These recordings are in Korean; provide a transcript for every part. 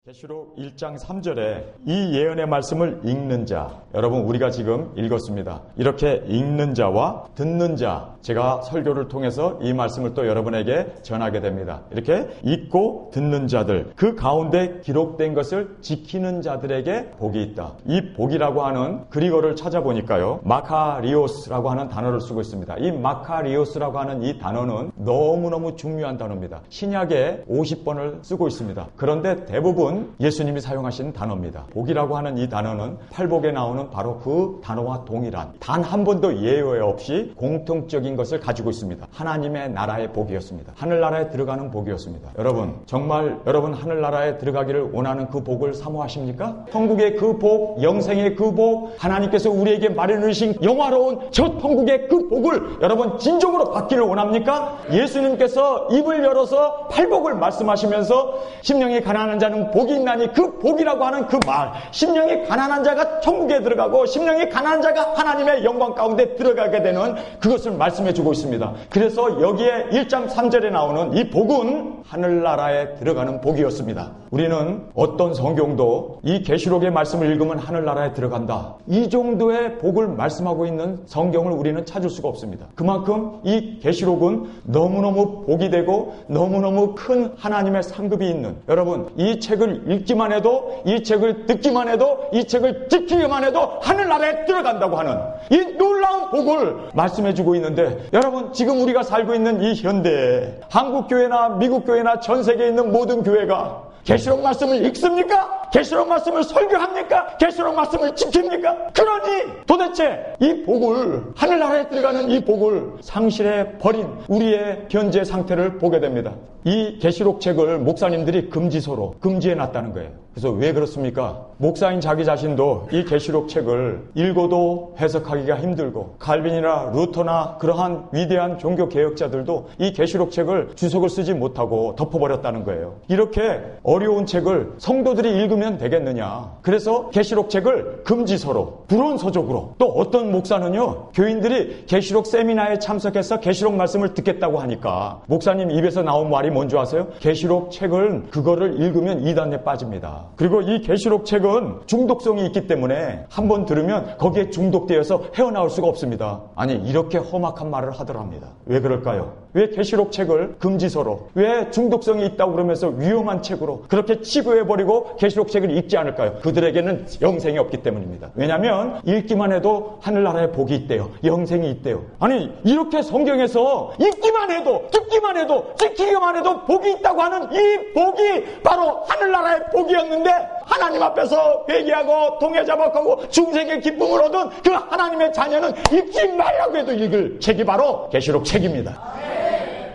계시록 1장 3절에 이 예언의 말씀을 읽는 자, 여러분 우리가 지금 읽었습니다. 이렇게 읽는 자와 듣는 자, 제가 설교를 통해서 이 말씀을 또 여러분에게 전하게 됩니다. 이렇게 읽고 듣는 자들, 그 가운데 기록된 것을 지키는 자들에게 복이 있다. 이 복이라고 하는 그리거를 찾아보니까요, 마카리오스라고 하는 단어를 쓰고 있습니다. 이 마카리오스라고 하는 이 단어는 너무너무 중요한 단어입니다. 신약에 50번을 쓰고 있습니다. 그런데 대부분 예수님이 사용하신 단어입니다. 복이라고 하는 이 단어는 팔복에 나오는 바로 그 단어와 동일한, 단 한 번도 예외 없이 공통적인 것을 가지고 있습니다. 하나님의 나라의 복이었습니다. 하늘나라에 들어가는 복이었습니다. 여러분, 정말 여러분 하늘나라에 들어가기를 원하는 그 복을 사모하십니까? 천국의 그 복, 영생의 그 복, 하나님께서 우리에게 마련해 주신 영화로운 저 천국의 그 복을 여러분 진정으로 받기를 원합니까? 예수님께서 입을 열어서 팔복을 말씀하시면서 심령이 가난한 자는 복이 있나니, 그 복이라고 하는 그 말, 심령이 가난한 자가 천국에 들어가고 심령이 가난한 자가 하나님의 영광 가운데 들어가게 되는 그것을 말씀해 주고 있습니다. 그래서 여기에 1장 3절에 나오는 이 복은 하늘나라에 들어가는 복이었습니다. 우리는 어떤 성경도 이 계시록의 말씀을 읽으면 하늘나라에 들어간다, 이 정도의 복을 말씀하고 있는 성경을 우리는 찾을 수가 없습니다. 그만큼 이 계시록은 너무너무 복이 되고 너무너무 큰 하나님의 상급이 있는, 여러분 이 책을 읽기만 해도, 이 책을 듣기만 해도, 이 책을 지키기만 해도 하늘나라에 들어간다고 하는 이 놀라운 복을 말씀해주고 있는데, 여러분 지금 우리가 살고 있는 이 현대에 한국교회나 미국교회나 전 세계에 있는 모든 교회가 계시록 말씀을 읽습니까? 계시록 말씀을 설교합니까? 계시록 말씀을 지킵니까? 그러니 도대체 이 복을, 하늘나라에 들어가는 이 복을 상실해 버린 우리의 현재 상태를 보게 됩니다. 이 계시록 책을 목사님들이 금지서로 금지해 놨다는 거예요. 그래서 왜 그렇습니까? 목사인 자기 자신도 이 계시록 책을 읽어도 해석하기가 힘들고, 칼빈이나 루터나 그러한 위대한 종교 개혁자들도 이 계시록 책을 주석을 쓰지 못하고 덮어버렸다는 거예요. 이렇게 어려운 책을 성도들이 읽으면 되겠느냐. 그래서 계시록 책을 금지서로, 불온서적으로, 또 어떤 목사는요, 교인들이 계시록 세미나에 참석해서 계시록 말씀을 듣겠다고 하니까 목사님 입에서 나온 말이 뭔지 아세요? 계시록 책은 그거를 읽으면 이단에 빠집니다. 그리고 이 계시록 책은 중독성이 있기 때문에 한번 들으면 거기에 중독되어서 헤어나올 수가 없습니다. 아니, 이렇게 험악한 말을 하더랍니다. 왜 그럴까요? 왜 계시록 책을 금지서로, 왜 중독성이 있다고 그러면서 위험한 책으로 그렇게 치부해버리고 계시록 책을 읽지 않을까요? 그들에게는 영생이 없기 때문입니다. 왜냐하면 읽기만 해도 하늘나라에 복이 있대요, 영생이 있대요. 아니, 이렇게 성경에서 읽기만 해도, 듣기만 해도, 지키기만 해도 복이 있다고 하는 이 복이 바로 하늘나라의 복이었는데, 하나님 앞에서 회개하고 통회자박하고 중생의 기쁨을 얻은 그 하나님의 자녀는 읽지 말라고 해도 읽을 책이 바로 계시록 책입니다.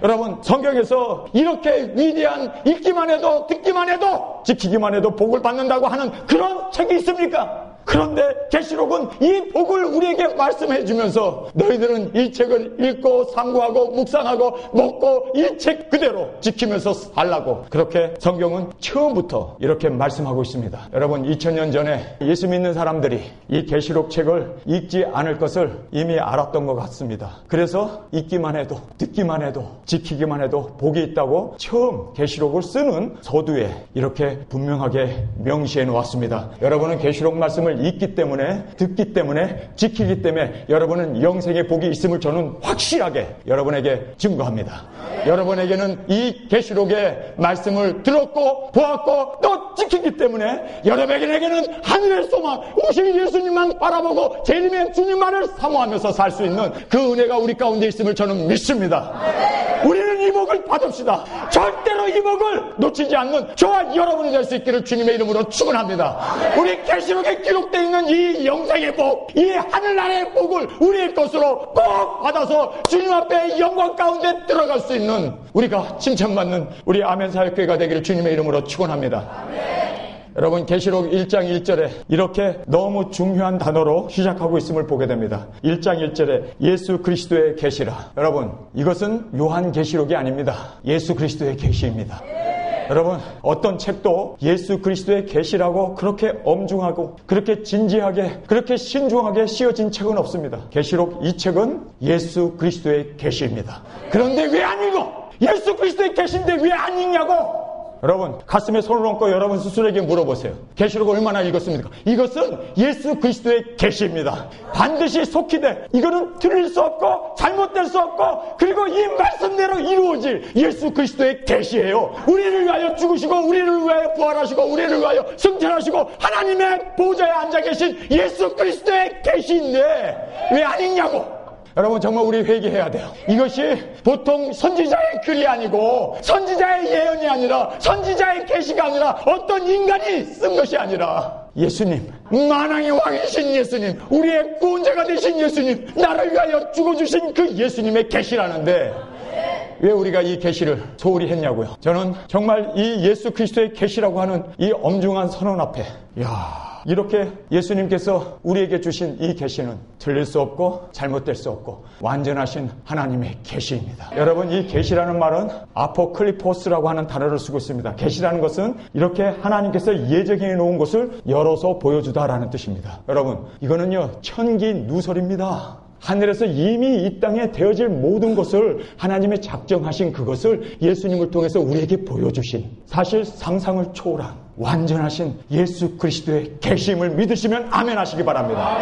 여러분, 성경에서 이렇게 위대한, 읽기만 해도 듣기만 해도 지키기만 해도 복을 받는다고 하는 그런 책이 있습니까? 그런데 계시록은 이 복을 우리에게 말씀해 주면서 너희들은 이 책을 읽고 상고하고 묵상하고 먹고 이 책 그대로 지키면서 살라고, 그렇게 성경은 처음부터 이렇게 말씀하고 있습니다. 여러분, 2000년 전에 예수 믿는 사람들이 이 계시록 책을 읽지 않을 것을 이미 알았던 것 같습니다. 그래서 읽기만 해도, 듣기만 해도, 지키기만 해도 복이 있다고 처음 계시록을 쓰는 서두에 이렇게 분명하게 명시해 놓았습니다. 여러분은 계시록 말씀을 읽기 때문에, 듣기 때문에, 지키기 때문에 여러분은 영생의 복이 있음을 저는 확실하게 여러분에게 증거합니다. 여러분에게는 이 계시록의 말씀을 들었고 보았고 또 지키기 때문에 여러분에게는 하늘의 소망, 오실 예수님만 바라보고 재림의 주님만을 사모하면서 살 수 있는 그 은혜가 우리 가운데 있음을 저는 믿습니다. 우리는 이 복을 받읍시다. 절대로 이 복을 놓치지 않는 저와 여러분이 될 수 있기를 주님의 이름으로 축원합니다. 우리 계시록에 기록되어 있는 이 영생의 복, 이 하늘나라의 복을 우리의 것으로 꼭 받아서 주님 앞에 영광 가운데 들어갈 수 있는, 우리가 칭찬받는 우리 아멘사역교회가 되기를 주님의 이름으로 축원합니다. 여러분, 계시록 1장 1절에 이렇게 너무 중요한 단어로 시작하고 있음을 보게 됩니다. 1장 1절에 예수 그리스도의 계시라. 여러분, 이것은 요한 계시록이 아닙니다. 예수 그리스도의 계시입니다. 여러분, 어떤 책도 예수 그리스도의 계시라고 그렇게 엄중하고 그렇게 진지하게 그렇게 신중하게 씌어진 책은 없습니다. 계시록 이 책은 예수 그리스도의 계시입니다. 그런데 왜 안 읽어? 예수 그리스도의 계시인데 왜 안 읽냐고? 여러분 가슴에 손을 얹고 여러분 스스로에게 물어보세요. 계시록 얼마나 읽었습니까? 이것은 예수 그리스도의 계시입니다. 반드시 속히 돼. 이거는 틀릴 수 없고 잘못될 수 없고 그리고 이 말씀대로 이루어질 예수 그리스도의 계시예요. 우리를 위하여 죽으시고 우리를 위하여 부활하시고 우리를 위하여 승천하시고 하나님의 보좌에 앉아 계신 예수 그리스도의 계시인데 왜 안 읽냐고. 여러분 정말 우리 회개해야 돼요. 이것이 보통 선지자의 글이 아니고 선지자의 예언이 아니라 선지자의 계시가 아니라 어떤 인간이 쓴 것이 아니라 예수님, 만왕의 왕이신 예수님, 우리의 구원자가 되신 예수님, 나를 위하여 죽어주신 그 예수님의 계시라는데 왜 우리가 이 계시를 소홀히 했냐고요. 저는 정말 이 예수 그리스도의 계시라고 하는 이 엄중한 선언 앞에 이렇게 예수님께서 우리에게 주신 이 계시는 틀릴 수 없고 잘못될 수 없고 완전하신 하나님의 계시입니다. 여러분 이 계시라는 말은 아포클리포스라고 하는 단어를 쓰고 있습니다. 계시라는 것은 이렇게 하나님께서 예정해 놓은 것을 열어서 보여주다라는 뜻입니다. 여러분 이거는요 천기 누설입니다. 하늘에서 이미 이 땅에 되어질 모든 것을 하나님의 작정하신 그것을 예수님을 통해서 우리에게 보여주신 사실 상상을 초월한 완전하신 예수 그리스도의 계시임을 믿으시면 아멘 하시기 바랍니다.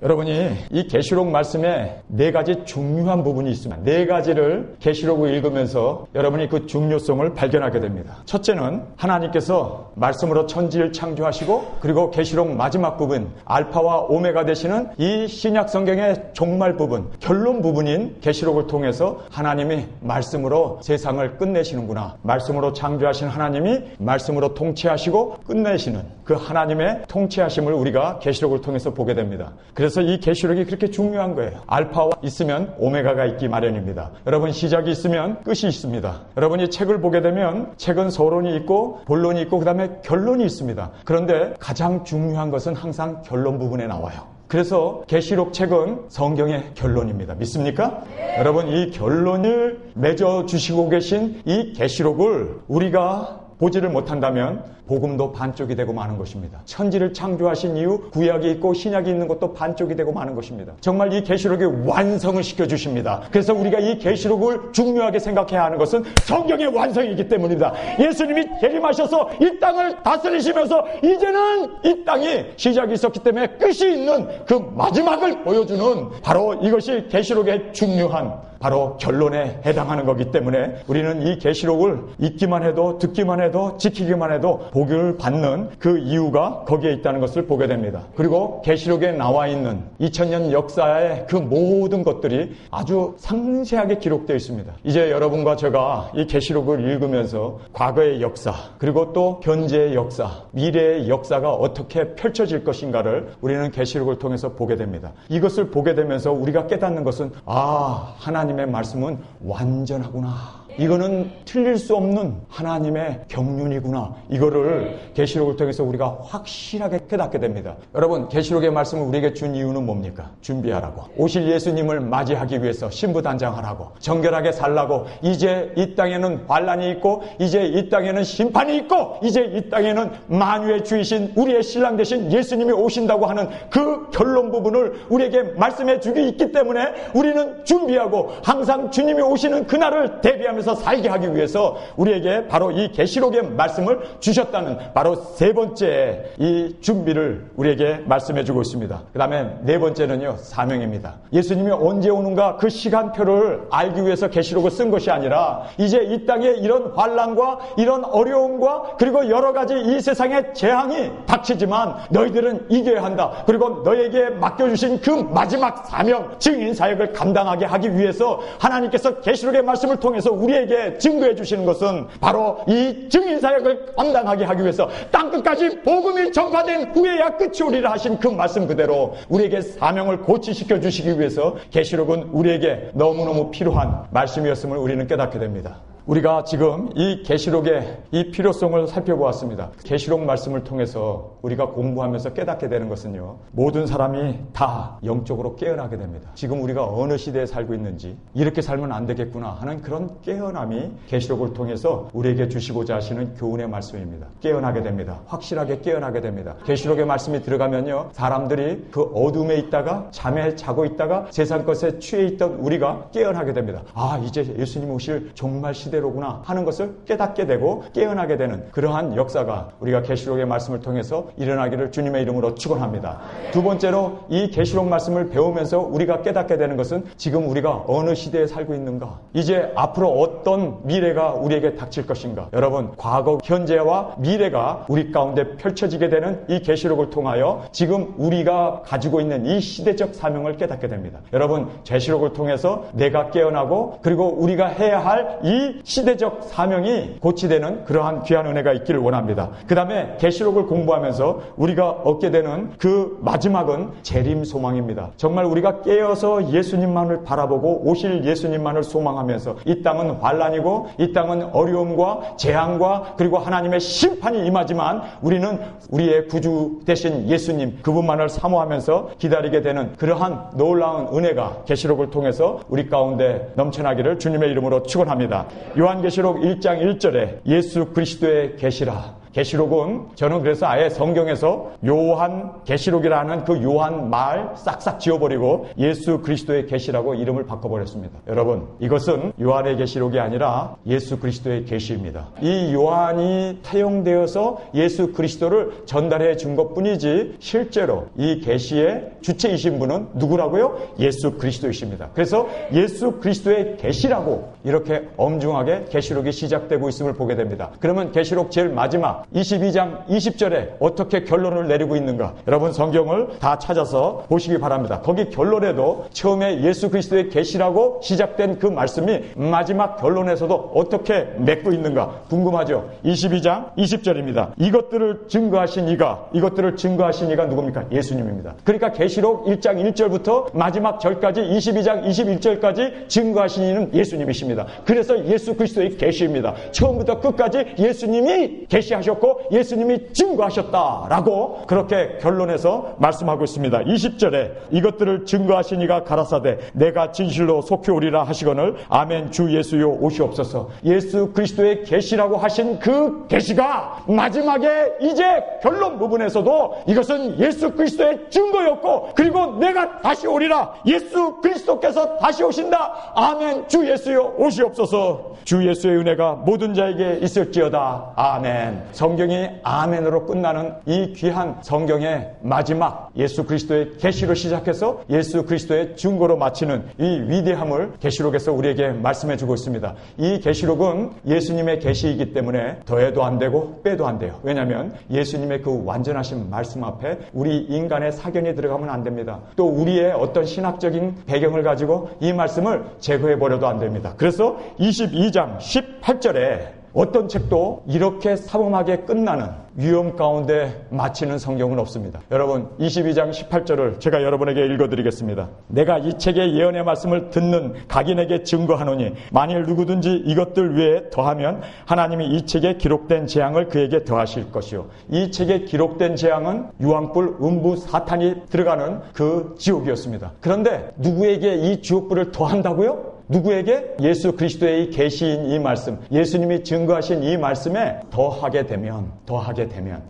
여러분이 이 계시록 말씀에 4가지 중요한 부분이 있습니다. 4가지를 계시록을 읽으면서 여러분이 그 중요성을 발견하게 됩니다. 첫째는 하나님께서 말씀으로 천지를 창조하시고 그리고 계시록 마지막 부분 알파와 오메가 되시는 이 신약 성경의 종말 부분 결론 부분인 계시록을 통해서 하나님이 말씀으로 세상을 끝내시는구나. 말씀으로 창조하신 하나님이 말씀으로 통치하시고 끝내시는 그 하나님의 통치하심을 우리가 계시록을 통해서 보게 됩니다. 그래서 이 계시록이 그렇게 중요한 거예요. 알파와 있으면 오메가가 있기 마련입니다. 여러분 시작이 있으면 끝이 있습니다. 여러분이 책을 보게 되면 책은 서론이 있고 본론이 있고 그 다음에 결론이 있습니다. 그런데 가장 중요한 것은 항상 결론 부분에 나와요. 그래서 계시록 책은 성경의 결론입니다. 믿습니까? 여러분 이 결론을 맺어주시고 계신 이 계시록을 우리가 보지를 못한다면 복음도 반쪽이 되고 마는 것입니다. 천지를 창조하신 이후 구약이 있고 신약이 있는 것도 반쪽이 되고 마는 것입니다. 정말 이 계시록의 완성을 시켜주십니다. 그래서 우리가 이 계시록을 중요하게 생각해야 하는 것은 성경의 완성이기 때문입니다. 예수님이 재림하셔서 이 땅을 다스리시면서 이제는 이 땅이 시작이 있었기 때문에 끝이 있는 그 마지막을 보여주는 바로 이것이 계시록의 중요한 바로 결론에 해당하는 거기 때문에 우리는 이 계시록을 읽기만 해도 듣기만 해도 지키기만 해도 복을 받는 그 이유가 거기에 있다는 것을 보게 됩니다. 그리고 계시록에 나와 있는 2000년 역사의 그 모든 것들이 아주 상세하게 기록되어 있습니다. 이제 여러분과 제가 이 계시록을 읽으면서 과거의 역사 그리고 또 현재의 역사 미래의 역사가 어떻게 펼쳐질 것인가를 우리는 계시록을 통해서 보게 됩니다. 이것을 보게 되면서 우리가 깨닫는 것은 하나님의 말씀은 완전하구나. 이거는 틀릴 수 없는 하나님의 경륜이구나. 이거를 계시록을 통해서 우리가 확실하게 깨닫게 됩니다. 여러분 계시록의 말씀을 우리에게 준 이유는 뭡니까? 준비하라고. 오실 예수님을 맞이하기 위해서 신부단장하라고. 정결하게 살라고. 이제 이 땅에는 환난이 있고 이제 이 땅에는 심판이 있고 이제 이 땅에는 만유의 주이신 우리의 신랑 되신 예수님이 오신다고 하는 그 결론 부분을 우리에게 말씀해 주기 있기 때문에 우리는 준비하고 항상 주님이 오시는 그날을 대비하면서 살게 하기 위해서 우리에게 바로 이 계시록의 말씀을 주셨다는 바로 세 번째 이 준비를 우리에게 말씀해 주고 있습니다. 그 다음에 네 번째는요 사명입니다. 예수님이 언제 오는가 그 시간표를 알기 위해서 계시록을 쓴 것이 아니라 이제 이 땅에 이런 환난과 이런 어려움과 그리고 여러 가지 이 세상의 재앙이 닥치지만 너희들은 이겨야 한다. 그리고 너에게 맡겨주신 그 마지막 사명 증인 사역을 감당하게 하기 위해서 하나님께서 계시록의 말씀을 통해서 우리에게 증거해 주시는 것은 바로 이 증인 사역을 감당하게 하기 위해서 땅끝까지 복음이 전파된 후에야 끝이 오리라 하신 그 말씀 그대로 우리에게 사명을 고치시켜 주시기 위해서 계시록은 우리에게 너무너무 필요한 말씀이었음을 우리는 깨닫게 됩니다. 우리가 지금 이 계시록의 이 필요성을 살펴보았습니다. 계시록 말씀을 통해서 우리가 공부하면서 깨닫게 되는 것은요. 모든 사람이 다 영적으로 깨어나게 됩니다. 지금 우리가 어느 시대에 살고 있는지 이렇게 살면 안 되겠구나 하는 그런 깨어남이 계시록을 통해서 우리에게 주시고자 하시는 교훈의 말씀입니다. 깨어나게 됩니다. 확실하게 깨어나게 됩니다. 계시록의 말씀이 들어가면요. 사람들이 그 어둠에 있다가 잠에 자고 있다가 세상 것에 취해 있던 우리가 깨어나게 됩니다. 이제 예수님 오실 종말 시대 시대로구나 하는 것을 깨닫게 되고 깨어나게 되는 그러한 역사가 우리가 계시록의 말씀을 통해서 일어나기를 주님의 이름으로 축원합니다. 두 번째로 이 계시록 말씀을 배우면서 우리가 깨닫게 되는 것은 지금 우리가 어느 시대에 살고 있는가, 이제 앞으로 어떤 미래가 우리에게 닥칠 것인가. 여러분, 과거, 현재와 미래가 우리 가운데 펼쳐지게 되는 이 계시록을 통하여 지금 우리가 가지고 있는 이 시대적 사명을 깨닫게 됩니다. 여러분, 계시록을 통해서 내가 깨어나고 그리고 우리가 해야 할 이 시대적 사명이 고치되는 그러한 귀한 은혜가 있기를 원합니다. 그 다음에 계시록을 공부하면서 우리가 얻게 되는 그 마지막은 재림 소망입니다. 정말 우리가 깨어서 예수님만을 바라보고 오실 예수님만을 소망하면서 이 땅은 환난이고 이 땅은 어려움과 재앙과 그리고 하나님의 심판이 임하지만 우리는 우리의 구주 되신 예수님 그분만을 사모하면서 기다리게 되는 그러한 놀라운 은혜가 계시록을 통해서 우리 가운데 넘쳐나기를 주님의 이름으로 축원합니다. 요한계시록 1장 1절에 예수 그리스도의 계시라. 계시록은 저는 그래서 아예 성경에서 요한 계시록이라는 그 요한 말 싹싹 지워버리고 예수 그리스도의 계시라고 이름을 바꿔버렸습니다. 여러분, 이것은 요한의 계시록이 아니라 예수 그리스도의 계시입니다. 이 요한이 태용되어서 예수 그리스도를 전달해 준 것뿐이지 실제로 이 계시의 주체이신 분은 누구라고요? 예수 그리스도이십니다. 그래서 예수 그리스도의 계시라고 이렇게 엄중하게 계시록이 시작되고 있음을 보게 됩니다. 그러면 계시록 제일 마지막 22장 20절에 어떻게 결론을 내리고 있는가? 여러분, 성경을 다 찾아서 보시기 바랍니다. 거기 결론에도 처음에 예수 그리스도의 계시라고 시작된 그 말씀이 마지막 결론에서도 어떻게 맺고 있는가 궁금하죠? 22장 20절입니다. 이것들을 증거하신 이가 누굽니까? 예수님입니다. 그러니까 계시록 1장 1절부터 마지막 절까지 22장 21절까지 증거하신 이는 예수님이십니다. 그래서 예수 그리스도의 계시입니다. 처음부터 끝까지 예수님이 계시하셨고 예수님이 증거하셨다라고 그렇게 결론에서 말씀하고 있습니다. 20절에 이것들을 증거하신 이가 가라사대 내가 진실로 속히 오리라 하시거늘 아멘 주 예수여 오시옵소서. 예수 그리스도의 계시라고 하신 그 계시가 마지막에 이제 결론 부분에서도 이것은 예수 그리스도의 증거였고 그리고 내가 다시 오리라. 예수 그리스도께서 다시 오신다. 아멘 주 예수여 오시옵소서. 주 예수의 은혜가 모든 자에게 있을지어다. 아멘. 성경이 아멘으로 끝나는 이 귀한 성경의 마지막 예수 그리스도의 계시로 시작해서 예수 그리스도의 증거로 마치는 이 위대함을 계시록에서 우리에게 말씀해 주고 있습니다. 이 계시록은 예수님의 계시이기 때문에 더해도 안 되고 빼도 안 돼요. 왜냐하면 예수님의 그 완전하신 말씀 앞에 우리 인간의 사견이 들어가면 안 됩니다. 또 우리의 어떤 신학적인 배경을 가지고 이 말씀을 제거해 버려도 안 됩니다. 그래서 22장 18절에 어떤 책도 이렇게 삼엄하게 끝나는 위험 가운데 마치는 성경은 없습니다. 여러분, 22장 18절을 제가 여러분에게 읽어드리겠습니다. 내가 이 책의 예언의 말씀을 듣는 각인에게 증거하노니 만일 누구든지 이것들 외에 더하면 하나님이 이 책에 기록된 재앙을 그에게 더하실 것이요. 이 책에 기록된 재앙은 유황불, 음부, 사탄이 들어가는 그 지옥이었습니다. 그런데 누구에게 이 지옥불을 더한다고요? 누구에게? 예수 그리스도의 계시인 이 말씀, 예수님이 증거하신 이 말씀에 더하게 되면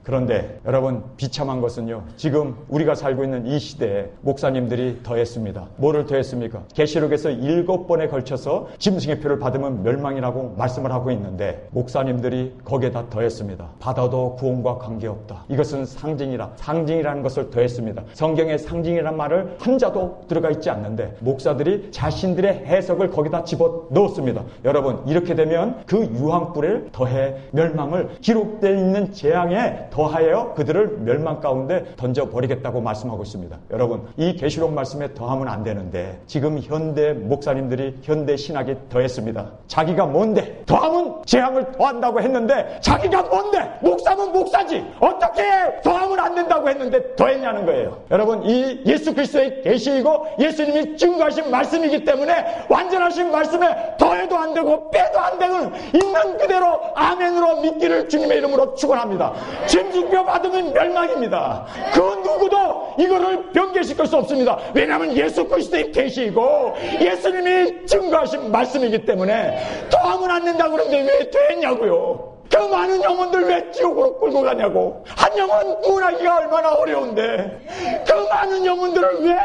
그런데 여러분, 비참한 것은요, 지금 우리가 살고 있는 이 시대에 목사님들이 더했습니다. 뭐를 더했습니까? 계시록에서 7번에 걸쳐서 짐승의 표를 받으면 멸망이라고 말씀을 하고 있는데 목사님들이 거기에다 더했습니다. 받아도 구원과 관계없다. 이것은 상징이라는 것을 더했습니다. 성경에 상징이라는 말을 한 자도 들어가 있지 않는데 목사들이 자신들의 해석을 거기다 집어 넣었습니다. 여러분, 이렇게 되면 그 유황불에 더해 멸망을 기록되어 있는 재앙에 더하여 그들을 멸망 가운데 던져버리겠다고 말씀하고 있습니다. 여러분, 이 계시록 말씀에 더하면 안 되는데 지금 현대 목사님들이 현대 신학이 더했습니다. 자기가 뭔데 더하면 재앙을 더한다고 했는데 자기가 뭔데 목사면 목사지 어떻게 더하면 안 된다고 했는데 더했냐는 거예요. 여러분, 이 예수 그리스도의 계시이고 예수님이 증거하신 말씀이기 때문에 완전하신 말씀에 더해도 안 되고 빼도 안 되는 있는 그대로 아멘으로 믿기를 주님의 이름으로 축원합니다. 짐승표 받으면 멸망입니다. 그 누구도 이거를 변개시킬 수 없습니다. 왜냐하면 예수 그리스도의 계시이고 예수님이 증거하신 말씀이기 때문에 더하면 안 된다고 그러는데 왜 됐냐고요. 그 많은 영혼들 왜 지옥으로 끌고 가냐고. 한 영혼 구원하기가 얼마나 어려운데 그 많은 영혼들을 왜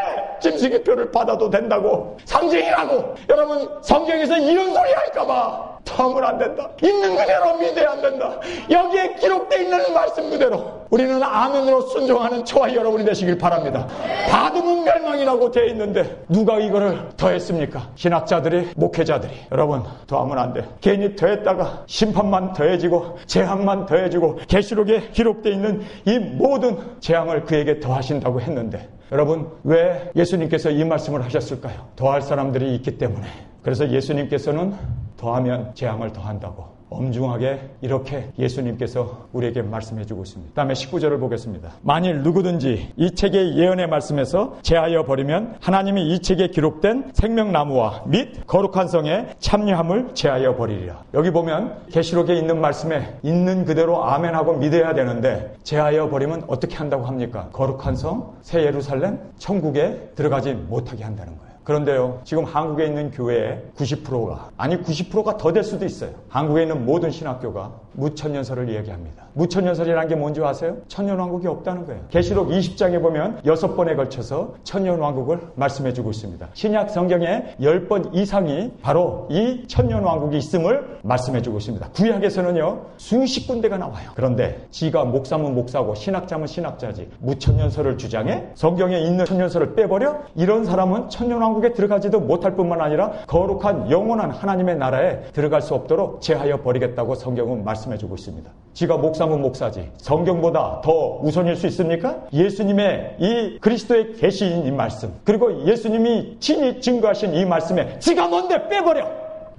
짐승의 표를 받아도 된다고 상징이라고. 여러분, 성경에서 이런 소리 할까봐 토하면 안 된다. 있는 그대로 믿어야 안 된다. 여기에 기록되어 있는 말씀 그대로 우리는 아멘으로 순종하는 저와 여러분이 되시길 바랍니다. 받으면 멸망이라고 되어 있는데 누가 이거를 더했습니까? 신학자들이, 목회자들이. 여러분, 더하면 안 돼요. 괜히 더했다가 심판만 더해지고 재앙만 더해지고 계시록에 기록되어 있는 이 모든 재앙을 그에게 더하신다고 했는데 여러분, 왜 예수님께서 이 말씀을 하셨을까요? 더할 사람들이 있기 때문에. 그래서 예수님께서는 더하면 재앙을 더한다고 엄중하게 이렇게 예수님께서 우리에게 말씀해주고 있습니다. 다음에 19절을 보겠습니다. 만일 누구든지 이 책의 예언의 말씀에서 제하여 버리면 하나님이 이 책에 기록된 생명나무와 및 거룩한 성에 참여함을 제하여 버리리라. 여기 보면 계시록에 있는 말씀에 있는 그대로 아멘하고 믿어야 되는데 제하여 버리면 어떻게 한다고 합니까? 거룩한 성, 새 예루살렘, 천국에 들어가지 못하게 한다는 거예요. 그런데요, 지금 한국에 있는 교회의 90%가 더 될 수도 있어요. 한국에 있는 모든 신학교가 무천년설을 이야기합니다. 무천년설이라는 게 뭔지 아세요? 천년왕국이 없다는 거예요. 계시록 20장에 보면 6번에 걸쳐서 천년왕국을 말씀해주고 있습니다. 신약 성경에 10번 이상이 바로 이 천년왕국이 있음을 말씀해주고 있습니다. 구약에서는요, 수십 군데가 나와요. 그런데 지가 목사면 목사고 신학자면 신학자지 무천년설을 주장해? 성경에 있는 천년설을 빼버려? 이런 사람은 천년왕국에 들어가지도 못할 뿐만 아니라 거룩한 영원한 하나님의 나라에 들어갈 수 없도록 제하여 버리겠다고 성경은 말씀해주고 있습니다. 지가 목사면 목사지 성경보다 더 우선일 수 있습니까? 예수님의 이 그리스도의 계시인 이 말씀, 그리고 예수님이 친히 증거하신 이 말씀에 지가 뭔데 빼버려!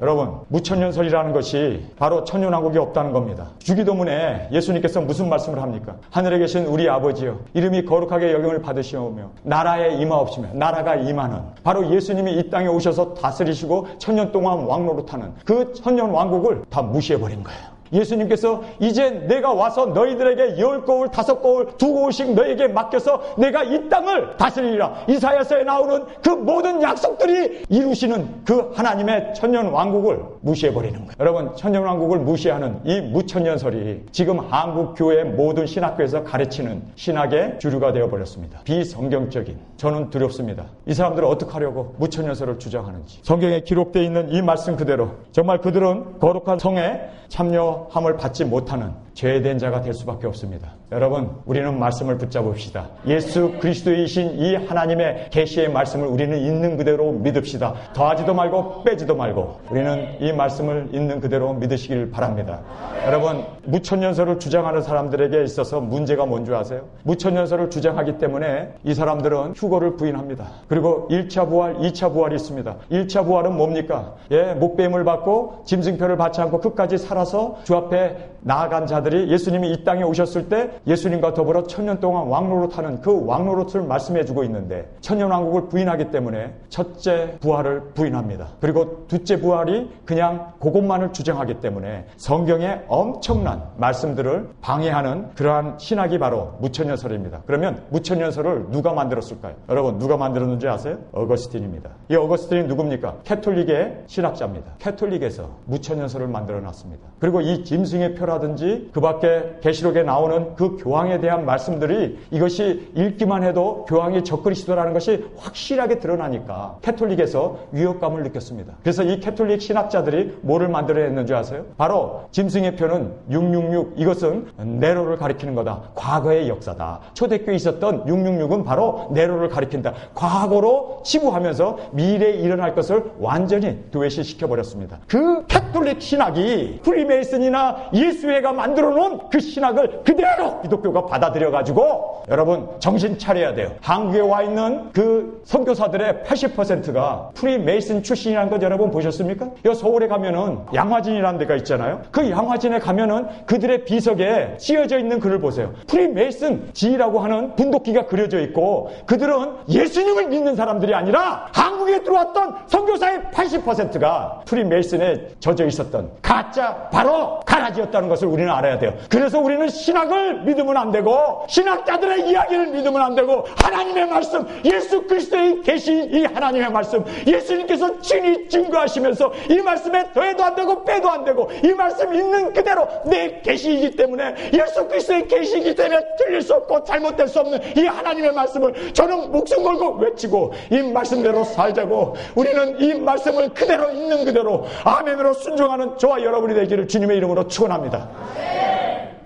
여러분, 무천년설이라는 것이 바로 천년왕국이 없다는 겁니다. 주기도문에 예수님께서 무슨 말씀을 합니까? 하늘에 계신 우리 아버지여, 이름이 거룩하게 여김을 받으시오며 나라에 임하옵시며 나라가 임하는, 바로 예수님이 이 땅에 오셔서 다스리시고 천년 동안 왕노릇하는 그 천년왕국을 다 무시해버린 거예요. 예수님께서 이제 내가 와서 너희들에게 10거울, 5거울, 2거울씩 너희에게 맡겨서 내가 이 땅을 다스리리라. 이사야서에 나오는 그 모든 약속들이 이루시는 그 하나님의 천년왕국을 무시해버리는 거예요. 여러분, 천년왕국을 무시하는 이 무천년설이 지금 한국 교회 모든 신학교에서 가르치는 신학의 주류가 되어버렸습니다. 비성경적인, 저는 두렵습니다. 이 사람들은 어떻게 하려고 무천년설을 주장하는지. 성경에 기록되어 있는 이 말씀 그대로 정말 그들은 거룩한 성에 참여함을 받지 못하는 죄된 자가 될 수밖에 없습니다. 여러분, 우리는 말씀을 붙잡읍시다. 예수 그리스도이신 이 하나님의 계시의 말씀을 우리는 있는 그대로 믿읍시다. 더하지도 말고 빼지도 말고 우리는 이 말씀을 있는 그대로 믿으시길 바랍니다. 여러분, 무천년설을 주장하는 사람들에게 있어서 문제가 뭔지 아세요? 무천년설을 주장하기 때문에 이 사람들은 휴거를 부인합니다. 그리고 1차 부활, 2차 부활이 있습니다. 1차 부활은 뭡니까? 목배임을 받고 짐승표를 받지 않고 끝까지 살아서 주 앞에 나아간 자들이 예수님이 이 땅에 오셨을 때 예수님과 더불어 천년 동안 왕노릇하는 그 왕노릇을 말씀해주고 있는데, 천년왕국을 부인하기 때문에 첫째 부활을 부인합니다. 그리고 둘째 부활이 그냥 그것만을 주장하기 때문에 성경의 엄청난 말씀들을 방해하는 그러한 신학이 바로 무천년설입니다. 그러면 무천년설을 누가 만들었을까요? 여러분, 누가 만들었는지 아세요? 어거스틴입니다. 이 어거스틴이 누굽니까? 캐톨릭의 신학자입니다. 캐톨릭에서 무천년설을 만들어놨습니다. 그리고 이 짐승의 표라든지 그 밖에 계시록에 나오는 그 교황에 대한 말씀들이 이것이 읽기만 해도 교황이 적그리스도라는 것이 확실하게 드러나니까 캐톨릭에서 위협감을 느꼈습니다. 그래서 이 캐톨릭 신학자들이 뭐를 만들어냈는지 아세요? 바로 짐승의 표는 666, 이것은 네로를 가리키는 거다. 과거의 역사다. 초대교회에 있었던 666은 바로 네로를 가리킨다. 과거로 치부하면서 미래에 일어날 것을 완전히 도외시시켜버렸습니다. 그 캐톨릭 신학이 프리메이슨이나 예수회가 만들어 놓은 그 신학을 그대로 기독교가 받아들여가지고, 여러분 정신 차려야 돼요. 한국에 와 있는 그 선교사들의 80%가 프리메이슨 출신이라는 것 여러분 보셨습니까? 여 서울에 가면은 양화진이라는 데가 있잖아요. 그 양화진에 가면은 그들의 비석에 씌어져 있는 글을 보세요. 프리메이슨 지라고 하는 분도기가 그려져 있고, 그들은 예수님을 믿는 사람들이 아니라 한국에 들어왔던 선교사의 80%가 프리메이슨에 젖어 있었던 가짜 바로 가라지였다는 것을 우리는 알아야 돼요. 그래서 우리는 신학을 믿으면 안 되고 신학자들의 이야기를 믿으면 안 되고 하나님의 말씀, 예수 그리스도의 계신 이 하나님의 말씀, 예수님께서 친히 증거하시면서 이 말씀에 더해도 안 되고 빼도 안 되고 이 말씀 있는 그대로 내 계시이기 때문에 예수 그리스도의 계시이기 때문에 틀릴 수 없고 잘못될 수 없는 이 하나님의 말씀을 저는 목숨 걸고 외치고 이 말씀대로 살자고 우리는 이 말씀을 그대로 있는 그대로 아멘으로 순종하는 저와 여러분이 되기를 주님의 이름으로 축원합니다.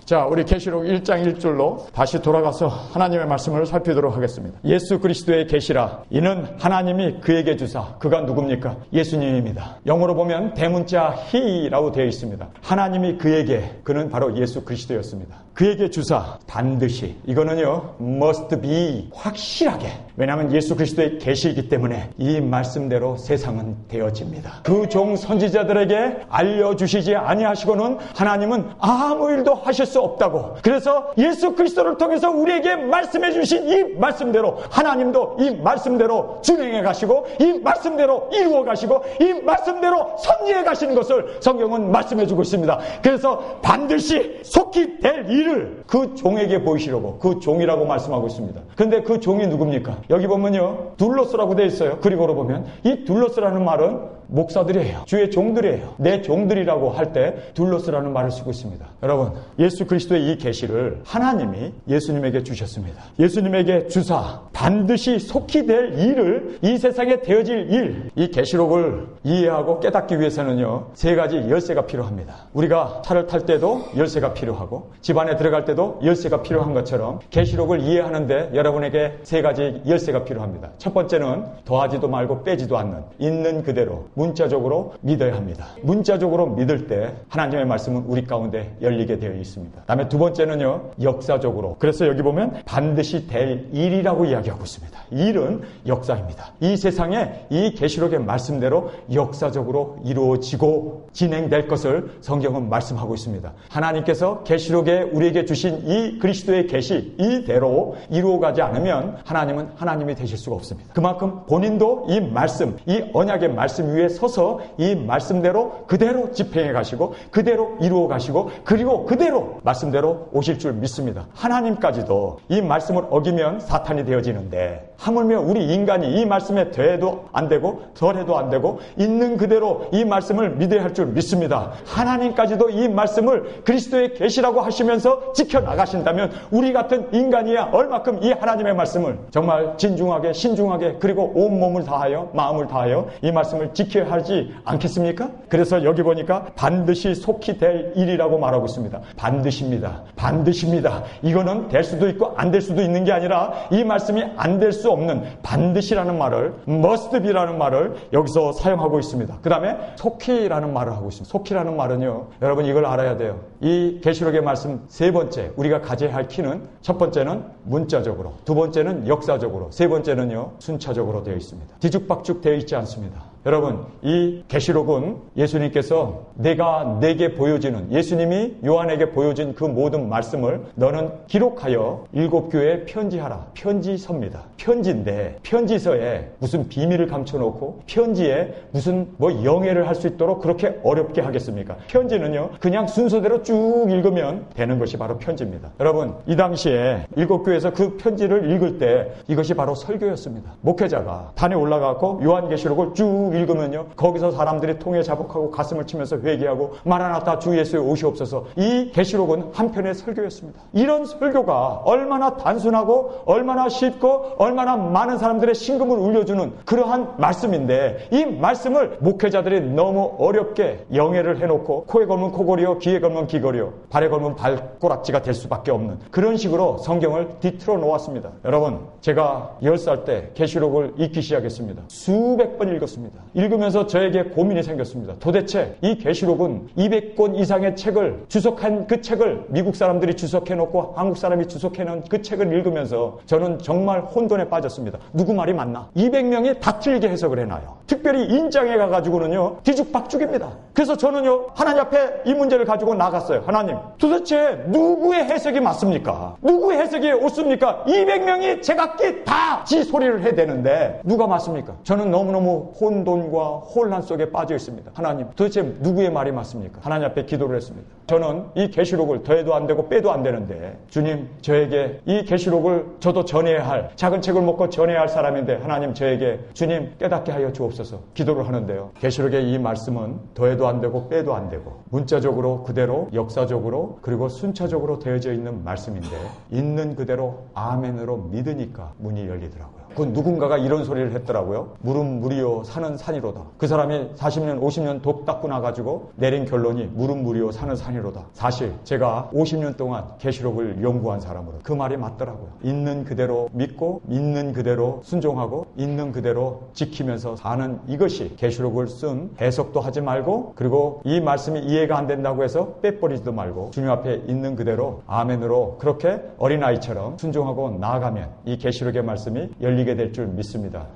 자, 우리 계시록 1장 1절로 다시 돌아가서 하나님의 말씀을 살피도록 하겠습니다. 예수 그리스도의 계시라. 이는 하나님이 그에게 주사. 그가 누굽니까? 예수님입니다. 영어로 보면 대문자 he라고 되어 있습니다. 하나님이 그에게, 그는 바로 예수 그리스도였습니다. 그에게 주사 반드시, 이거는요 must be, 확실하게, 왜냐하면 예수 그리스도의 계시이기 때문에 이 말씀대로 세상은 되어집니다. 그 종 선지자들에게 알려주시지 아니하시고는 하나님은 아무 일도 하실 수 없다고. 그래서 예수 그리스도를 통해서 우리에게 말씀해 주신 이 말씀대로 하나님도 이 말씀대로 준행해 가시고 이 말씀대로 이루어 가시고 이 말씀대로 섭리해 가시는 것을 성경은 말씀해 주고 있습니다. 그래서 반드시 속히 될 일을 그 종에게 보이시려고, 그 종이라고 말씀하고 있습니다. 그런데 그 종이 누굽니까? 여기 보면요 둘로스라고 되어 있어요. 그리고로 보면 이 둘로스라는 말은 목사들이에요. 주의 종들이에요. 내 종들이라고 할 때 둘로스라는 말을 쓰고 있습니다. 여러분, 예수 그리스도의 이 계시를 하나님이 예수님에게 주셨습니다. 예수님에게 주사 반드시 속히 될 일을, 이 세상에 되어질 일, 이 계시록을 이해하고 깨닫기 위해서는요 3가지 열쇠가 필요합니다. 우리가 차를 탈 때도 열쇠가 필요하고 집안에 들어갈 때도 열쇠가 필요한 것처럼 계시록을 이해하는데 여러분에게 3가지 열쇠가 필요합니다. 첫 번째는 더하지도 말고 빼지도 않는, 있는 그대로 문자적으로 믿어야 합니다. 문자적으로 믿을 때 하나님의 말씀은 우리 가운데 열리게 되어 있습니다. 다음에 두 번째는요 역사적으로, 그래서 여기 보면 반드시 될 일이라고 이야기하고 있습니다. 일은 역사입니다. 이 세상에 이 계시록의 말씀대로 역사적으로 이루어지고 진행될 것을 성경은 말씀하고 있습니다. 하나님께서 계시록에 우리에게 주신 이 그리스도의 계시 이대로 이루어가지 않으면 하나님은 하나님이 되실 수가 없습니다. 그만큼 본인도 이 말씀, 이 언약의 말씀 위에 서서 이 말씀대로 그대로 집행해 가시고 그대로 이루어 가시고 그리고 그대로 말씀대로 오실 줄 믿습니다. 하나님까지도 이 말씀을 어기면 사탄이 되어지는데 하물며 우리 인간이 이 말씀에 더해도 안 되고 덜해도 안 되고 있는 그대로 이 말씀을 믿어야 할 줄 믿습니다. 하나님까지도 이 말씀을 그리스도의 계시라고 하시면서 지켜나가신다면 우리 같은 인간이야 얼마큼 이 하나님의 말씀을 정말 진중하게 신중하게 그리고 온몸을 다하여 마음을 다하여 이 말씀을 지켜야 하지 않겠습니까? 그래서 여기 보니까 반드시 속히 될 일이라고 말하고 있습니다. 반드시입니다. 반드시입니다. 이거는 될 수도 있고 안 될 수도 있는 게 아니라 이 말씀이 안 될 수 없는 반드시라는 말을, must be라는 말을 여기서 사용하고 있습니다. 그 다음에 속히라는 말을 하고 있습니다. 속히라는 말은요 여러분 이걸 알아야 돼요. 이 계시록의 말씀 3번째 우리가 가져야 할 키는 첫 번째는 문자적으로, 두 번째는 역사적으로, 세 번째는요 순차적으로 되어 있습니다. 뒤죽박죽 되어 있지 않습니다. 여러분 이 계시록은 예수님께서 내가 내게 보여지는, 예수님이 요한에게 보여준 그 모든 말씀을 너는 기록하여 7 교회에 편지하라. 편지서입니다. 편지인데 편지서에 무슨 비밀을 감춰놓고 편지에 무슨 영예를 할 수 있도록 그렇게 어렵게 하겠습니까? 편지는요 그냥 순서대로 쭉 읽으면 되는 것이 바로 편지입니다. 여러분 이 당시에 7 교회에서 그 편지를 읽을 때 이것이 바로 설교였습니다. 목회자가 단에 올라가고 요한계시록을 쭉 읽으면요 거기서 사람들이 통에 자복하고 가슴을 치면서 회개하고 마라나타 주 예수의 오시옵소서. 이 계시록은 한편의 설교였습니다. 이런 설교가 얼마나 단순하고 얼마나 쉽고 얼마나 많은 사람들의 심금을 울려주는 그러한 말씀인데 이 말씀을 목회자들이 너무 어렵게 영예를 해놓고 코에 걸면 코걸이요 귀에 걸면 귀걸이요 발에 걸면 발꼬락지가 될 수밖에 없는 그런 식으로 성경을 뒤틀어 놓았습니다. 여러분 제가 10살 때 계시록을 읽기 시작했습니다. 수백 번 읽었습니다. 읽으면서 저에게 고민이 생겼습니다. 도대체 이 계시록은 200권 이상의 책을 주석한 그 책을 미국 사람들이 주석해놓고 한국 사람이 주석해놓은 그 책을 읽으면서 저는 정말 혼돈에 빠졌습니다. 누구 말이 맞나? 200명이 다 틀리게 해석을 해놔요. 특별히 인장에 가가지고는요 뒤죽박죽입니다. 그래서 저는요 하나님 앞에 이 문제를 가지고 나갔어요. 하나님 도대체 누구의 해석이 맞습니까? 누구의 해석이 옳습니까? 200명이 제각기 다 지 소리를 해야 되는데 누가 맞습니까? 저는 너무너무 혼돈이 혼돈과 혼란 속에 빠져 있습니다. 하나님, 도대체 누구의 말이 맞습니까? 하나님 앞에 기도를 했습니다. 저는 이 계시록을 더해도 안 되고 빼도 안 되는데 주님, 저에게 이 계시록을 저도 전해야 할, 작은 책을 먹고 전해야 할 사람인데 하나님, 저에게 주님 깨닫게 하여 주옵소서 기도를 하는데요. 계시록의 이 말씀은 더해도 안 되고 빼도 안 되고 문자적으로 그대로 역사적으로 그리고 순차적으로 되어져 있는 말씀인데 있는 그대로 아멘으로 믿으니까 문이 열리더라고요. 그 누군가가 이런 소리를 했더라고요. 물은 물이요 산은 산이로다. 그 사람이 40년 50년 독 닦고 나가지고 내린 결론이 물은 물이요 산은 산이로다. 사실 제가 50년 동안 계시록을 연구한 사람으로 그 말이 맞더라고요. 있는 그대로 믿고 있는 그대로 순종하고 있는 그대로 지키면서 사는 이것이 계시록을 쓴 해석도 하지 말고 그리고 이 말씀이 이해가 안 된다고 해서 빼버리지도 말고 주님 앞에 있는 그대로 아멘으로 그렇게 어린아이처럼 순종하고 나아가면 이 계시록의 말씀이 열리게 될 줄 믿습니다.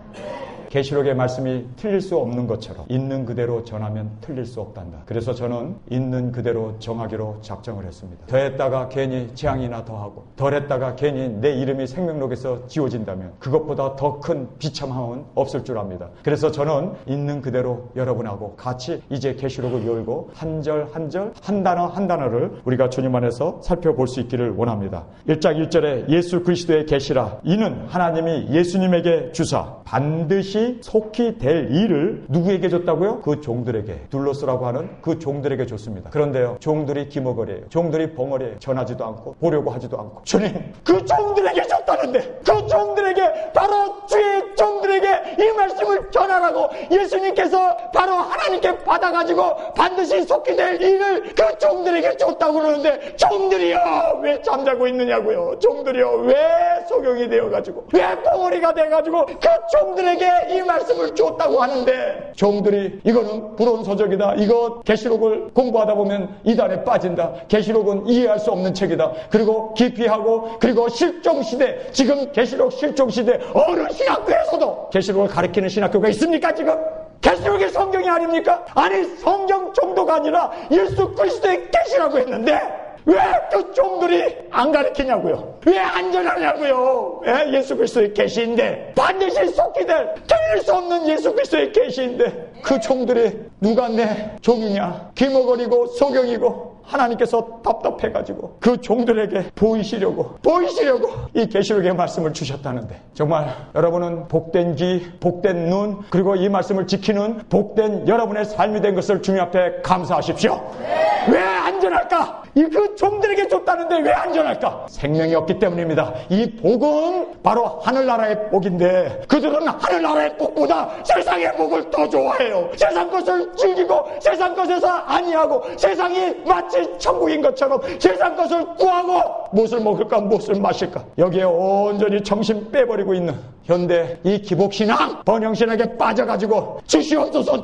계시록의 말씀이 틀릴 수 없는 것처럼 있는 그대로 전하면 틀릴 수 없단다. 그래서 저는 있는 그대로 정하기로 작정을 했습니다. 더했다가 괜히 재앙이나 더하고 덜했다가 괜히 내 이름이 생명록에서 지워진다면 그것보다 더 큰 비참함은 없을 줄 압니다. 그래서 저는 있는 그대로 여러분하고 같이 이제 계시록을 열고 한 절 한 절 한 단어 한 단어를 우리가 주님 안에서 살펴볼 수 있기를 원합니다. 1장 1절에 예수 그리스도의 계시라 이는 하나님이 예수님에게 주사 반드시 속히 될 일을 누구에게 줬다고요? 그 종들에게, 둘로스라고 하는 그 종들에게 줬습니다. 그런데요, 종들이 기머거리예요. 종들이 벙어리예요. 전하지도 않고 보려고 하지도 않고. 주님, 그 종들에게 줬다는데 그 종들에게, 바로 주의 종들에게 이 말씀을 전하라고 예수님께서 바로 하나님께 받아가지고 반드시 속히 될 일을 그 종들에게 줬다고 그러는데 종들이요 왜 잠자고 있느냐고요. 종들이요 왜 소경이 되어가지고 왜 벙어리가 돼가지고 그 종들에게 이 말씀을 줬다고 하는데 종들이 이거는 불온서적이다. 이거 계시록을 공부하다 보면 이단에 빠진다. 계시록은 이해할 수 없는 책이다. 그리고 기피하고 그리고 실종시대, 지금 계시록 실종시대 어느 신학교에서도 계시록을 가르치는 신학교가 있습니까? 지금 계시록이 성경이 아닙니까? 아니 성경 정도가 아니라 예수 그리스도의 계시라고 했는데 왜 그 종들이 안 가르치냐고요? 왜 안 전하냐고요? 예수 그리스도의 계시인데 반드시 속히 될 틀릴 수 없는 예수 그리스도의 계시인데 그 종들이 누가 내 종이냐? 기머거리고 소경이고 하나님께서 답답해가지고 그 종들에게 보이시려고 이 계시록의 말씀을 주셨다는데 정말 여러분은 복된 귀, 복된 눈 그리고 이 말씀을 지키는 복된 여러분의 삶이 된 것을 주님 앞에 감사하십시오. 왜 안전할까? 그 종들에게 줬다는데 왜 안전할까? 생명이 없기 때문입니다. 이 복은 바로 하늘나라의 복인데 그들은 하늘나라의 복보다 세상의 복을 더 좋아해요. 세상 것을 즐기고 세상 것에서 아니하고 세상이 마치 천국인 것처럼 세상 것을 구하고 무엇을 먹을까 무엇을 마실까 여기에 온전히 정신 빼버리고 있는 현대 이 기복신앙 번영신학에 빠져가지고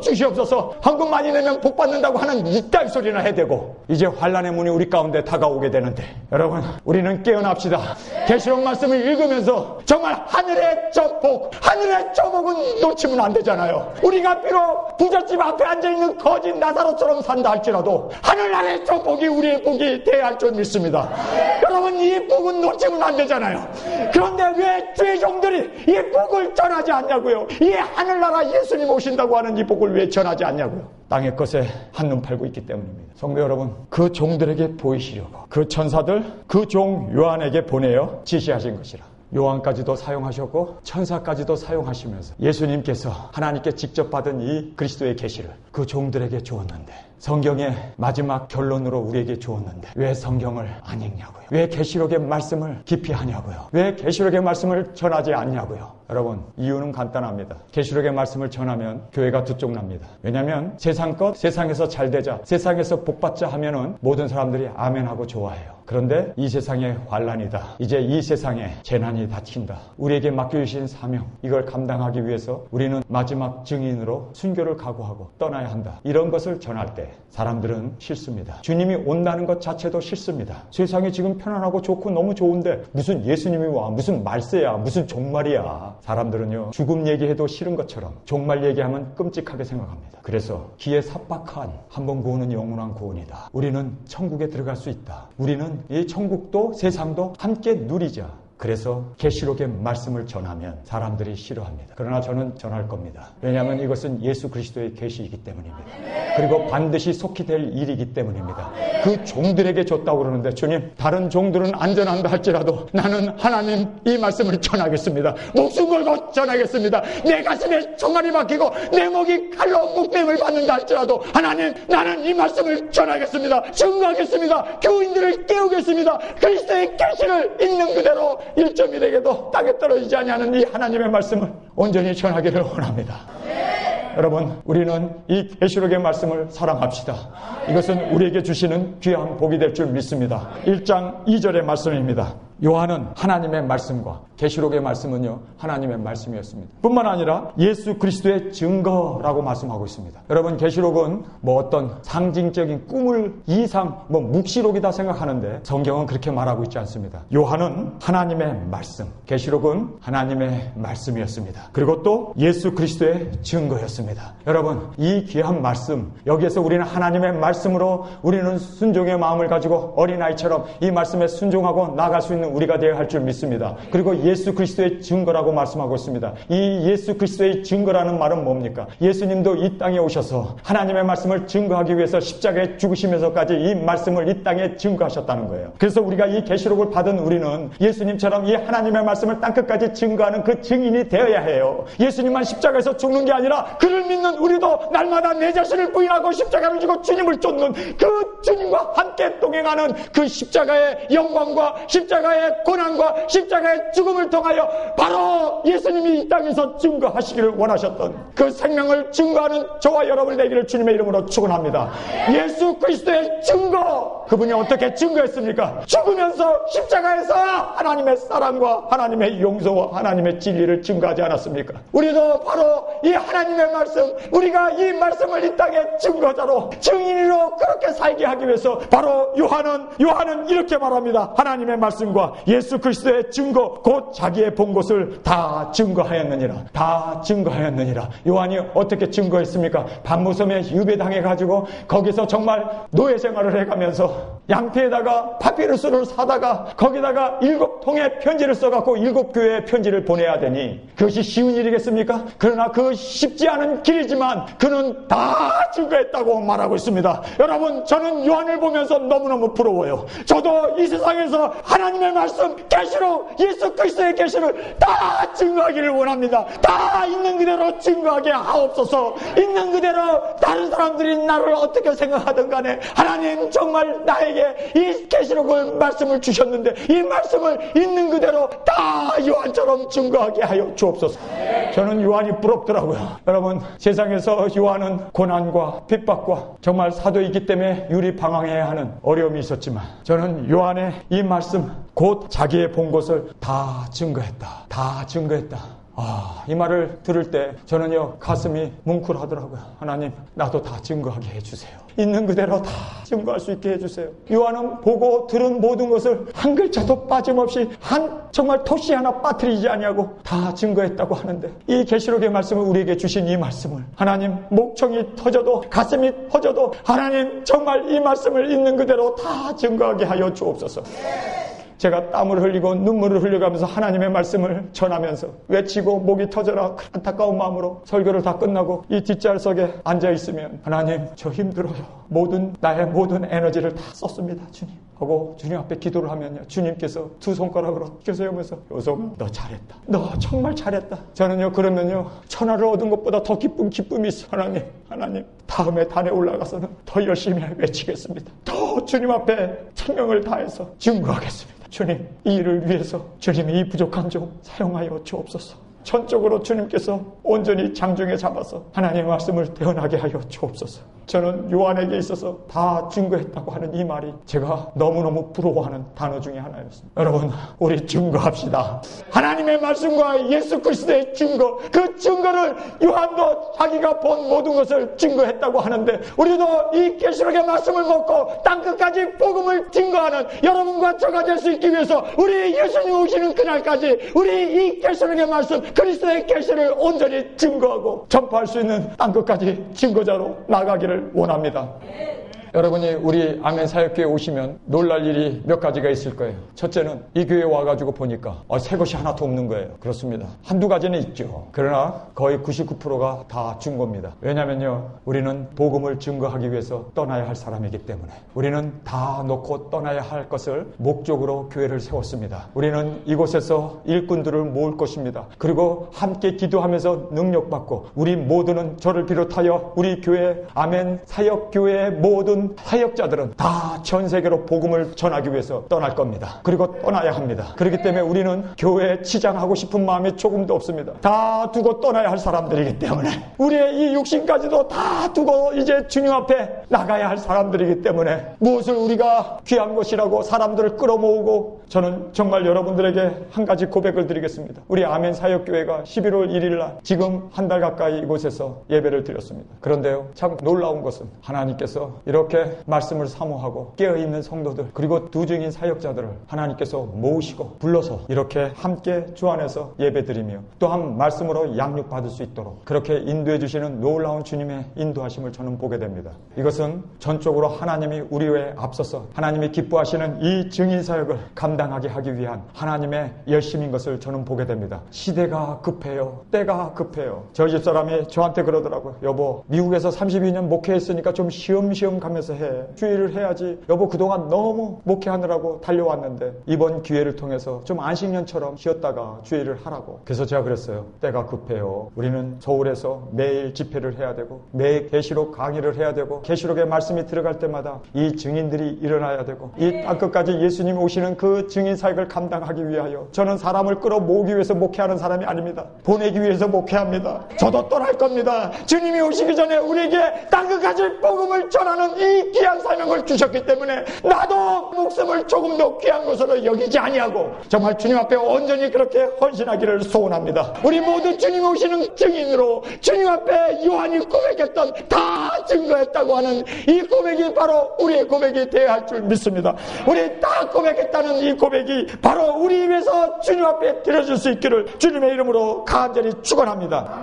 주시옵소서 헌금 많이 내면 복 받는다고 하는 이딴 소리나 해대고 이제 환란의 문이 우리 가운데 다가오게 되는데 여러분 우리는 깨어납시다. 계시록 말씀을 읽으면서 정말 하늘의 저 복, 하늘의 저 복은 놓치면 안 되잖아요. 우리가 비록 부잣집 앞에 앉아있는 거짓 나사로처럼 산다 할지라도 하늘나라의 저 복이 우리의 복이 돼야 할 줄 믿습니다. 여러분 이 복은 놓치면 안 되잖아요. 그런데 왜 주의 종들이 이 복을 전하지 않냐고요. 이 하늘나라 예수님 오신다고 하는 이 복을 왜 전하지 않냐고요. 땅의 것에 한눈 팔고 있기 때문입니다. 성도 여러분, 그 종들에게 보이시려고 그 천사들 그 종 요한에게 보내어 지시하신 것이라. 요한까지도 사용하셨고 천사까지도 사용하시면서 예수님께서 하나님께 직접 받은 이 그리스도의 계시를 그 종들에게 주었는데 성경의 마지막 결론으로 우리에게 주었는데 왜 성경을 안 읽냐고요. 왜 계시록의 말씀을 깊이 하냐고요. 왜 계시록의 말씀을 전하지 않냐고요. 여러분 이유는 간단합니다. 계시록의 말씀을 전하면 교회가 두쪽납니다. 왜냐하면 세상 것 세상에서 잘 되자 세상에서 복받자 하면은 모든 사람들이 아멘하고 좋아해요. 그런데 이 세상의 환란이다. 이제 이 세상에 재난이 닥친다. 우리에게 맡겨주신 사명 이걸 감당하기 위해서 우리는 마지막 증인으로 순교를 각오하고 떠나야 한다. 이런 것을 전할 때 사람들은 싫습니다. 주님이 온다는 것 자체도 싫습니다. 세상이 지금 편안하고 좋고 너무 좋은데 무슨 예수님이 와 무슨 말세야 무슨 종말이야. 사람들은요 죽음 얘기해도 싫은 것처럼 종말 얘기하면 끔찍하게 생각합니다. 그래서 기에 삽박한 한 번 구원은 영원한 구원이다. 우리는 천국에 들어갈 수 있다. 우리는 이 천국도 세상도 함께 누리자. 그래서 계시록의 말씀을 전하면 사람들이 싫어합니다. 그러나 저는 전할 겁니다. 왜냐하면 이것은 예수 그리스도의 계시이기 때문입니다. 그리고 반드시 속히 될 일이기 때문입니다. 그 종들에게 줬다고 그러는데 주님, 다른 종들은 안전한다 할지라도 나는 하나님 이 말씀을 전하겠습니다. 목숨 걸고 전하겠습니다. 내 가슴에 총알이 박히고 내 목이 칼로 목뱀을 받는다 할지라도 하나님, 나는 이 말씀을 전하겠습니다. 증거하겠습니다. 교인들을 깨우겠습니다. 그리스도의 계시를 있는 그대로 1.1에게도 땅에 떨어지지 아니하는 이 하나님의 말씀을 온전히 전하기를 원합니다. 여러분, 우리는 이 계시록의 말씀을 사랑합시다. 이것은 우리에게 주시는 귀한 복이 될 줄 믿습니다. 1장 2절의 말씀입니다. 요한은 하나님의 말씀과 계시록의 말씀은요, 하나님의 말씀이었습니다. 뿐만 아니라 예수 그리스도의 증거라고 말씀하고 있습니다. 여러분, 계시록은 뭐 어떤 상징적인 꿈을 이상 묵시록이다 생각하는데 성경은 그렇게 말하고 있지 않습니다. 요한은 하나님의 말씀, 계시록은 하나님의 말씀이었습니다. 그리고 또 예수 그리스도의 증거였습니다. 여러분, 이 귀한 말씀, 여기에서 우리는 하나님의 말씀으로 우리는 순종의 마음을 가지고 어린아이처럼 이 말씀에 순종하고 나아갈 수 있는 우리가 되어야 할 줄 믿습니다. 그리고 예수 그리스도의 증거라고 말씀하고 있습니다. 이 예수 그리스도의 증거라는 말은 뭡니까? 예수님도 이 땅에 오셔서 하나님의 말씀을 증거하기 위해서 십자가에 죽으시면서까지 이 말씀을 이 땅에 증거하셨다는 거예요. 그래서 우리가 이 계시록을 받은 우리는 예수님처럼 이 하나님의 말씀을 땅끝까지 증거하는 그 증인이 되어야 해요. 예수님만 십자가에서 죽는 게 아니라 그를 믿는 우리도 날마다 내 자신을 부인하고 십자가를 지고 주님을 쫓는 그 주님과 함께 동행하는 그 십자가의 영광과 십자가의 고난과 십자가의 죽음을 통하여 바로 예수님이 이 땅에서 증거하시기를 원하셨던 그 생명을 증거하는 저와 여러분이 되기를 주님의 이름으로 축원합니다. 예수 그리스도의 증거, 그분이 어떻게 증거했습니까? 죽으면서 십자가에서 하나님의 사랑과 하나님의 용서와 하나님의 진리를 증거하지 않았습니까? 우리도 바로 이 하나님의 말씀, 우리가 이 말씀을 이 땅의 증거자로 증인으로 그렇게 살게 하기 위해서 바로 요한은 이렇게 말합니다. 하나님의 말씀과 예수 그리스도의 증거, 곧 자기의 본 것을 다 증거하였느니라. 다 증거하였느니라. 요한이 어떻게 증거했습니까? 반모섬에 유배당해가지고 거기서 정말 노예 생활을 해가면서 양피에다가 파피루스를 사다가 거기다가 7통의 편지를 써갖고 7교회에 편지를 보내야 되니 그것이 쉬운 일이겠습니까? 그러나 그 쉽지 않은 길이지만 그는 다 증거했다고 말하고 있습니다. 여러분, 저는 요한을 보면서 너무너무 부러워요. 저도 이 세상에서 하나님의 말씀, 계시록, 예수 그리스도의 계시를 다 증거하기를 원합니다. 다 있는 그대로 증거하게 하옵소서. 있는 그대로 다른 사람들이 나를 어떻게 생각하든 간에 하나님 정말 나에게 이 계시록을 말씀을 주셨는데 이 말씀을 있는 그대로 다 요한처럼 증거하게 하여 주옵소서. 저는 요한이 부럽더라고요. 여러분, 세상에서 요한은 고난과 핍박과 정말 사도이기 때문에 유리방황해야 하는 어려움이 있었지만 저는 요한의 이 말씀, 곧 자기의 본 것을 다 증거했다. 다 증거했다. 이 말을 들을 때 저는요, 가슴이 뭉클하더라고요. 하나님, 나도 다 증거하게 해주세요. 있는 그대로 다 증거할 수 있게 해주세요. 요한은 보고 들은 모든 것을 한 글자도 빠짐없이 정말 토시 하나 빠뜨리지 아니하고 다 증거했다고 하는데 이 계시록의 말씀을 우리에게 주신 이 말씀을 하나님, 목청이 터져도 가슴이 터져도 하나님 정말 이 말씀을 있는 그대로 다 증거하게 하여 주옵소서. 제가 땀을 흘리고 눈물을 흘려가면서 하나님의 말씀을 전하면서 외치고 목이 터져라 안타까운 마음으로 설교를 다 끝나고 이 뒷좌석에 앉아있으면 하나님, 저 힘들어요. 나의 모든 에너지를 다 썼습니다, 주님. 하고 주님 앞에 기도를 하면요, 주님께서 두 손가락으로 껴세우면서 요성, 너 잘했다. 너 정말 잘했다. 저는요, 그러면요, 천하를 얻은 것보다 더 기쁜 기쁨이 있어. 하나님, 다음에 단에 올라가서는 더 열심히 외치겠습니다. 더 주님 앞에 생명을 다해서 증거하겠습니다. 주님, 이 일을 위해서 주님의 이 부족한 좀 사용하여 주옵소서. 전적으로 주님께서 온전히 장중에 잡아서 하나님의 말씀을 대언하게 하여 주옵소서. 저는 요한에게 있어서 다 증거했다고 하는 이 말이 제가 너무너무 부러워하는 단어 중에 하나였습니다. 여러분, 우리 증거합시다. 하나님의 말씀과 예수 그리스도의 증거, 그 증거를 요한도 자기가 본 모든 것을 증거했다고 하는데 우리도 이 계시록의 말씀을 먹고 땅끝까지 복음을 증거하는 여러분과 저가 될 수 있기 위해서 우리 예수님 오시는 그날까지 우리 이 계시록의 말씀, 그리스도의 계시를 온전히 증거하고 전파할 수 있는 땅끝까지 증거자로 나가기를 원합니다. 여러분이 우리 아멘 사역교회 오시면 놀랄 일이 몇 가지가 있을 거예요. 첫째는 이 교회에 와가지고 보니까 새 것이 하나도 없는 거예요. 그렇습니다. 한두 가지는 있죠. 그러나 거의 99%가 다 준 겁니다. 왜냐면요, 우리는 복음을 증거하기 위해서 떠나야 할 사람이기 때문에 우리는 다 놓고 떠나야 할 것을 목적으로 교회를 세웠습니다. 우리는 이곳에서 일꾼들을 모을 것입니다. 그리고 함께 기도하면서 능력받고 우리 모두는 저를 비롯하여 우리 교회 아멘 사역교회의 모든 사역자들은 다 전 세계로 복음을 전하기 위해서 떠날 겁니다. 그리고 떠나야 합니다. 그렇기 때문에 우리는 교회에 치장하고 싶은 마음이 조금도 없습니다. 다 두고 떠나야 할 사람들이기 때문에 우리의 이 육신까지도 다 두고 이제 주님 앞에 나가야 할 사람들이기 때문에 무엇을 우리가 귀한 것이라고 사람들을 끌어모으고 저는 정말 여러분들에게 한 가지 고백을 드리겠습니다. 우리 아멘 사역교회가 11월 1일 날 지금 한 달 가까이 이곳에서 예배를 드렸습니다. 그런데요, 참 놀라운 것은 하나님께서 이렇게 말씀을 사모하고 깨어있는 성도들 그리고 두 증인 사역자들을 하나님께서 모으시고 불러서 이렇게 함께 주 안에서 예배드리며 또한 말씀으로 양육받을 수 있도록 그렇게 인도해 주시는 놀라운 주님의 인도하심을 저는 보게 됩니다. 이것은 전적으로 하나님이 우리 외에 앞서서 하나님이 기뻐하시는 이 증인 사역을 감당하게 하기 위한 하나님의 열심인 것을 저는 보게 됩니다. 시대가 급해요. 때가 급해요. 저희 집사람이 저한테 그러더라고요. 여보, 미국에서 32년 목회했으니까 좀 쉬엄쉬엄 가면서 해. 주의를 해야지. 여보, 그동안 너무 목회하느라고 달려왔는데 이번 기회를 통해서 좀 안식년처럼 쉬었다가 주의를 하라고. 그래서 제가 그랬어요. 때가 급해요. 우리는 서울에서 매일 집회를 해야 되고 매일 계시록 강의를 해야 되고 계시록의 말씀이 들어갈 때마다 이 증인들이 일어나야 되고 이 땅끝까지 예수님이 오시는 그 증인 사역을 감당하기 위하여 저는 사람을 끌어모으기 위해서 목회하는 사람이 아닙니다. 보내기 위해서 목회합니다. 저도 떠날 겁니다. 주님이 오시기 전에 우리에게 땅끝까지 복음을 전하는 이 귀한 사명을 주셨기 때문에 나도 목숨을 조금 더 귀한 것으로 여기지 아니하고 정말 주님 앞에 온전히 그렇게 헌신하기를 소원합니다. 우리 모두 주님 오시는 증인으로 주님 앞에 요한이 고백했던 다 증거했다고 하는 이 고백이 바로 우리의 고백이 되어야 할 줄 믿습니다. 우리 다 고백했다는 이 고백이 바로 우리 입에서 주님 앞에 드려줄 수 있기를 주님의 이름으로 간절히 축원합니다.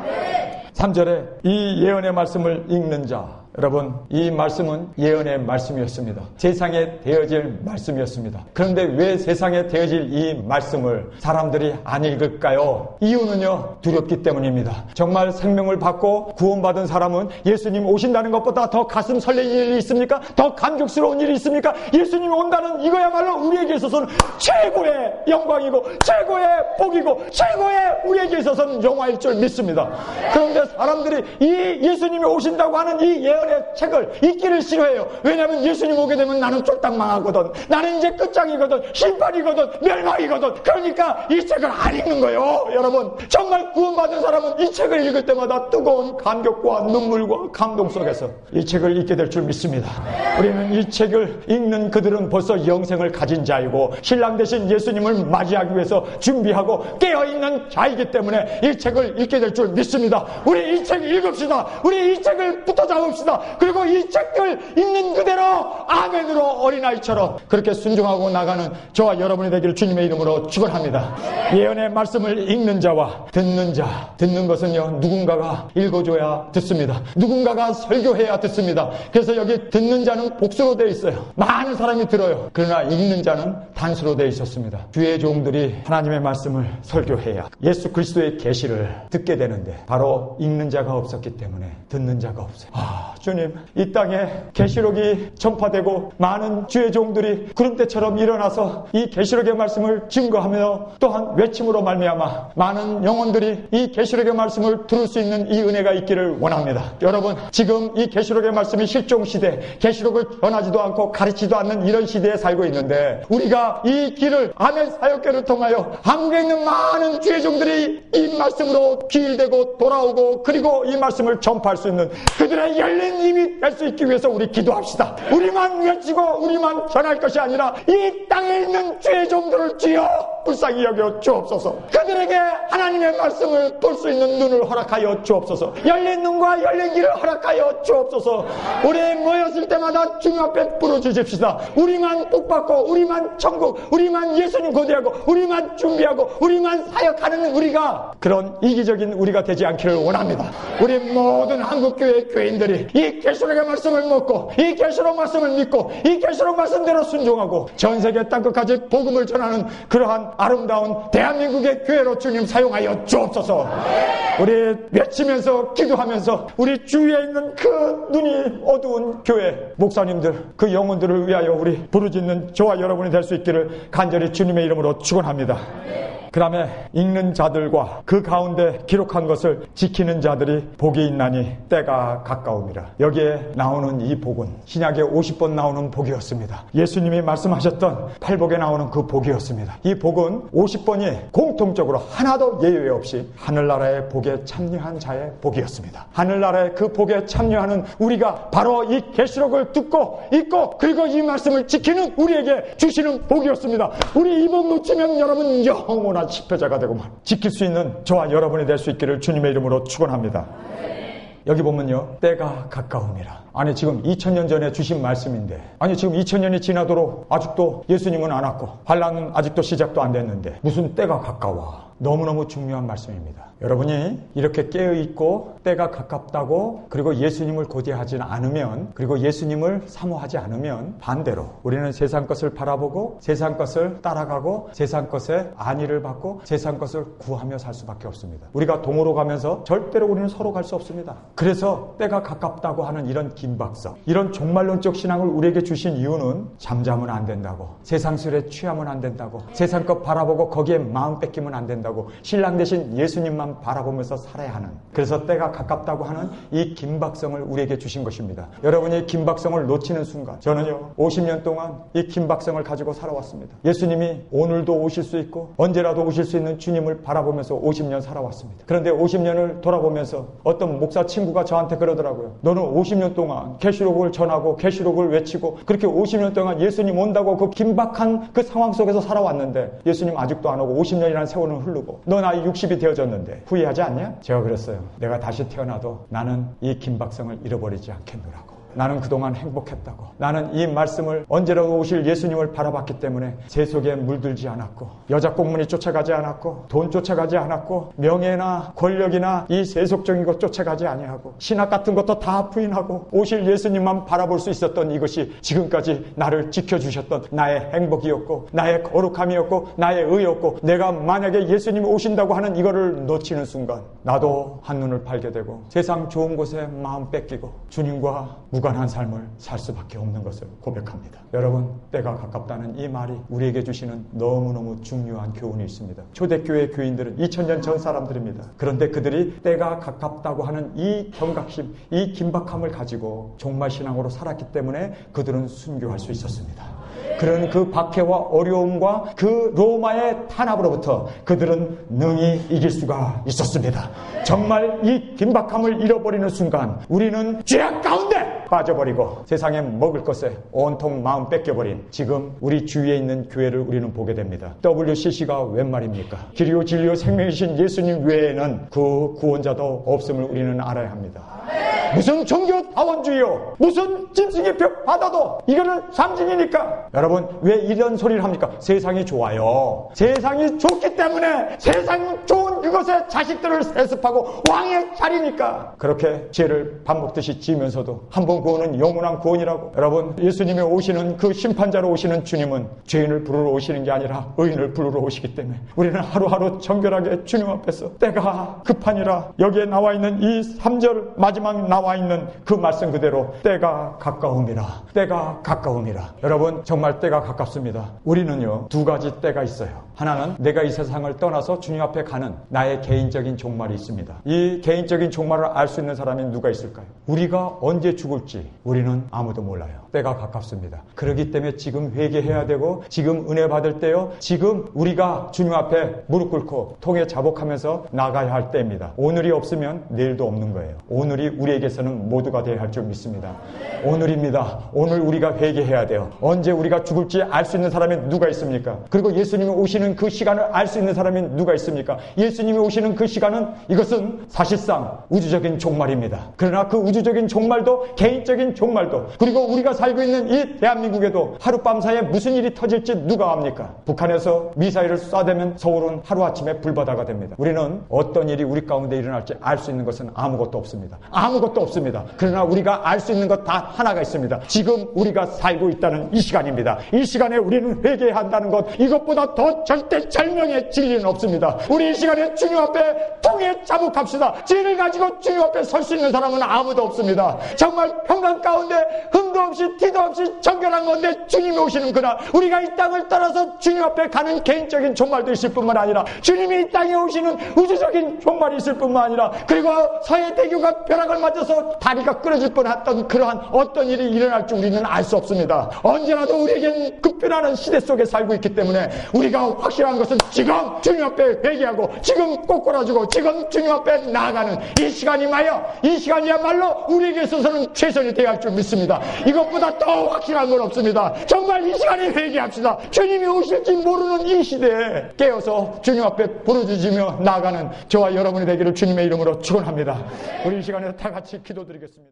3절에 이 예언의 말씀을 읽는 자, 여러분, 이 말씀은 예언의 말씀이었습니다. 세상에 되어질 말씀이었습니다. 그런데 왜 세상에 되어질 이 말씀을 사람들이 안 읽을까요? 이유는요, 두렵기 때문입니다. 정말 생명을 받고 구원받은 사람은 예수님 오신다는 것보다 더 가슴 설레는 일이 있습니까? 더 감격스러운 일이 있습니까? 예수님이 온다는 이거야말로 우리에게 있어서는 최고의 영광이고 최고의 복이고 최고의 우리에게 있어서는 영화일 줄 믿습니다. 그런데 사람들이 이 예수님이 오신다고 하는 이 예언의 책을 읽기를 싫어해요. 왜냐하면 예수님 오게 되면 나는 쫄딱 망하거든. 나는 이제 끝장이거든. 심판이거든. 멸망이거든. 그러니까 이 책을 안 읽는 거예요. 여러분, 정말 구원받은 사람은 이 책을 읽을 때마다 뜨거운 감격과 눈물과 감동 속에서 이 책을 읽게 될 줄 믿습니다. 우리는 이 책을 읽는 그들은 벌써 영생을 가진 자이고 신랑 되신 예수님을 맞이하기 위해서 준비하고 깨어있는 자이기 때문에 이 책을 읽게 될 줄 믿습니다. 우리 이 책 읽읍시다. 우리 이 책을 붙어 잡읍시다. 그리고 이 책을 읽는 그대로 아멘으로 어린아이처럼 그렇게 순종하고 나가는 저와 여러분이 되기를 주님의 이름으로 축원합니다. 예언의 말씀을 읽는 자와 듣는 자, 듣는 것은요, 누군가가 읽어줘야 듣습니다. 누군가가 설교해야 듣습니다. 그래서 여기 듣는 자는 복수로 되어 있어요. 많은 사람이 들어요. 그러나 읽는 자는 단수로 되어 있었습니다. 주의 종들이 하나님의 말씀을 설교해야 예수 그리스도의 계시를 듣게 되는데 바로 읽는 자가 없었기 때문에 듣는 자가 없어요. 주님, 이 땅에 계시록이 전파되고 많은 주의 종들이 구름대처럼 일어나서 이 계시록의 말씀을 증거하며 또한 외침으로 말미암아 많은 영혼들이 이 계시록의 말씀을 들을 수 있는 이 은혜가 있기를 원합니다. 여러분, 지금 이 계시록의 말씀이 실종시대, 계시록을 전하지도 않고 가르치지도 않는 이런 시대에 살고 있는데 우리가 이 길을 아멘 사역교를 통하여 한국에 있는 많은 주의 종들이 이 말씀으로 기일되고 돌아오고 그리고 이 말씀을 전파할 수 있는 그들의 열린 힘이 될 수 있기 위해서 우리 기도합시다. 우리만 외치고 우리만 전할 것이 아니라 이 땅에 있는 주의 종들을 주여 불쌍히 여겨 주옵소서. 그들에게 하나님의 말씀을 볼 수 있는 눈을 허락하여 주옵소서. 열린 눈과 열린 길을 허락하여 주옵소서. 우리 모였을 때마다 주님 앞에 부르짖읍시다. 우리만 복받고 우리만 천국, 우리만 예수님 고대하고 우리만 준비하고 우리만 사역하는 우리가 그런 이기적인 우리가 되지 않기를 원합니다. 우리 모든 한국교회 교인들이 이 계시록의 말씀을 먹고 이 계시록 말씀을 믿고 이 계시록 말씀대로 순종하고 전 세계 땅끝까지 복음을 전하는 그러한 아름다운 대한민국의 교회로 주님 사용하여 주옵소서. 우리 외치면서 기도하면서 우리 주위에 있는 그 눈이 어두운 교회 목사님들 그 영혼들을 위하여 우리 부르짖는 저와 여러분이 될 수 있기를 간절히 주님의 이름으로 축원합니다. 그 다음에 읽는 자들과 그 가운데 기록한 것을 지키는 자들이 복이 있나니 때가 가까움이라. 여기에 나오는 이 복은 신약에 50번 나오는 복이었습니다. 예수님이 말씀하셨던 팔복에 나오는 그 복이었습니다. 이 복은 50번이 공통적으로 하나도 예외 없이 하늘나라의 복에 참여한 자의 복이었습니다. 하늘나라의 그 복에 참여하는 우리가 바로 이 계시록을 듣고 읽고 그리고 이 말씀을 지키는 우리에게 주시는 복이었습니다. 우리 이 복 놓치면 여러분 영원한 집회자가 되고 지킬 수 있는 저와 여러분이 될 수 있기를 주님의 이름으로 축원합니다. 여기 보면요, 때가 가까움이라. 아니 지금 2000년 전에 주신 말씀인데, 아니 지금 2000년이 지나도록 아직도 예수님은 안 왔고 환란은 아직도 시작도 안 됐는데 무슨 때가 가까워. 너무너무 중요한 말씀입니다. 여러분이 이렇게 깨어있고 때가 가깝다고 그리고 예수님을 고대하지 않으면, 그리고 예수님을 사모하지 않으면 반대로 우리는 세상 것을 바라보고 세상 것을 따라가고 세상 것에 안위를 받고 세상 것을 구하며 살 수밖에 없습니다. 우리가 동으로 가면서 절대로 우리는 서로 갈 수 없습니다. 그래서 때가 가깝다고 하는 이런 긴박성, 이런 종말론적 신앙을 우리에게 주신 이유는 잠자면 안 된다고, 세상술에 취하면 안 된다고, 세상 것 바라보고 거기에 마음 뺏기면 안 된다고, 신랑 대신 예수님만 바라보면서 살아야 하는, 그래서 때가 가깝다고 하는 이 긴박성을 우리에게 주신 것입니다. 여러분이 긴박성을 놓치는 순간, 저는요 50년 동안 이 긴박성을 가지고 살아왔습니다. 예수님이 오늘도 오실 수 있고 언제라도 오실 수 있는 주님을 바라보면서 50년 살아왔습니다. 그런데 50년을 돌아보면서 어떤 목사 친구가 저한테 그러더라고요. 너는 50년 동안 계시록을 전하고 계시록을 외치고 그렇게 50년 동안 예수님 온다고 그 긴박한 그 상황 속에서 살아왔는데 예수님 아직도 안 오고 50년이라는 세월은 흐르고 너 나이 60이 되어졌는데 후회하지 않냐? 제가 그랬어요. 내가 다시 태어나도 나는 이 긴박성을 잃어버리지 않겠노라고. 나는 그동안 행복했다고. 나는 이 말씀을 언제라도 오실 예수님을 바라봤기 때문에 제 속에 물들지 않았고 여자 꽁무니 쫓아가지 않았고 돈 쫓아가지 않았고 명예나 권력이나 이 세속적인 것 쫓아가지 아니하고 신학 같은 것도 다 부인하고 오실 예수님만 바라볼 수 있었던 이것이 지금까지 나를 지켜주셨던 나의 행복이었고 나의 거룩함이었고 나의 의였고, 내가 만약에 예수님이 오신다고 하는 이거를 놓치는 순간 나도 한눈을 팔게 되고 세상 좋은 곳에 마음 뺏기고 주님과 무관한 삶을 살 수밖에 없는 것을 고백합니다. 여러분, 때가 가깝다는 이 말이 우리에게 주시는 너무너무 중요한 교훈이 있습니다. 초대교회 교인들은 2000년 전 사람들입니다. 그런데 그들이 때가 가깝다고 하는 이 경각심, 이 긴박함을 가지고 종말신앙으로 살았기 때문에 그들은 순교할 수 있었습니다. 그런 그 박해와 어려움과 그 로마의 탄압으로부터 그들은 능히 이길 수가 있었습니다. 정말 이 긴박함을 잃어버리는 순간 우리는 죄악 가운데 빠져버리고 세상에 먹을 것에 온통 마음 뺏겨버린 지금 우리 주위에 있는 교회를 우리는 보게 됩니다. WCC가 웬 말입니까? 길이요 진리요 생명이신 예수님 외에는 그 구원자도 없음을 우리는 알아야 합니다. 무슨 종교다원주의요, 무슨 짐승의표 받아도 이거는 상징이니까. 여러분, 왜 이런 소리를 합니까? 세상이 좋아요. 세상이 좋기 때문에 세상 좋은 그것에 자식들을 세습하고 왕의 자리니까 그렇게 죄를 밥 먹듯이 지으면서도 한 번 구원은 영원한 구원이라고. 여러분, 예수님이 오시는 그 심판자로 오시는 주님은 죄인을 부르러 오시는 게 아니라 의인을 부르러 오시기 때문에 우리는 하루하루 정결하게 주님 앞에서 때가 급하니라. 여기에 나와 있는 이 3절 마지막 나와 있는 그 말씀 그대로 때가 가까움이라, 때가 가까움이라. 여러분, 정말 때가 가깝습니다. 우리는요 두 가지 때가 있어요. 하나는 내가 이 세상을 떠나서 주님 앞에 가는 나의 개인적인 종말이 있습니다. 이 개인적인 종말을 알 수 있는 사람이 누가 있을까요? 우리가 언제 죽을지 우리는 아무도 몰라요. 때가 가깝습니다. 그렇기 때문에 지금 회개해야 되고 지금 은혜 받을 때요, 지금 우리가 주님 앞에 무릎 꿇고 통에 자복하면서 나가야 할 때입니다. 오늘이 없으면 내일도 없는 거예요. 오늘이 우리에게서는 모두가 되어야 할 줄 믿습니다. 오늘입니다. 오늘 우리가 회개해야 돼요. 언제 우리가 죽을지 알 수 있는 사람이 누가 있습니까? 그리고 예수님이 오시는 오시는 그 시간을 알 수 있는 사람이 누가 있습니까? 예수님이 오시는 그 시간은 이것은 사실상 우주적인 종말입니다. 그러나 그 우주적인 종말도 개인적인 종말도 그리고 우리가 살고 있는 이 대한민국에도 하룻밤 사이에 무슨 일이 터질지 누가 압니까? 북한에서 미사일을 쏴대면 서울은 하루아침에 불바다가 됩니다. 우리는 어떤 일이 우리 가운데 일어날지 알 수 있는 것은 아무것도 없습니다. 아무것도 없습니다. 그러나 우리가 알 수 있는 것 다 하나가 있습니다. 지금 우리가 살고 있다는 이 시간입니다. 이 시간에 우리는 회개해야 한다는 것, 이것보다 더 절대절명의 진리는 없습니다. 우리 이 시간에 주님 앞에 통해 자복합시다. 죄를 가지고 주님 앞에 설 수 있는 사람은 아무도 없습니다. 정말 평강 가운데 흠도 없이 티도 없이 정결한 건데 주님이 오시는 그날 우리가 이 땅을 떠나서 주님 앞에 가는 개인적인 종말도 있을 뿐만 아니라 주님이 이 땅에 오시는 우주적인 종말이 있을 뿐만 아니라 그리고 서해대교가 벼락을 맞아서 다리가 끊어질 뻔했던 그러한 어떤 일이 일어날지 우리는 알 수 없습니다. 언제라도 우리에겐 급변하는 시대 속에 살고 있기 때문에 우리가 확실한 것은 지금 주님 앞에 회개하고 지금 꼬꾸라지고 지금 주님 앞에 나아가는 이 시간이마여 이 시간이야말로 우리에게 있어서는 최선이 되어야 할 줄 믿습니다. 이것보다 더 확실한 건 없습니다. 정말 이 시간에 회개합시다. 주님이 오실지 모르는 이 시대에 깨어서 주님 앞에 부르짖으며 나아가는 저와 여러분이 되기를 주님의 이름으로 축원합니다. 우리 이 시간에 다 같이 기도드리겠습니다.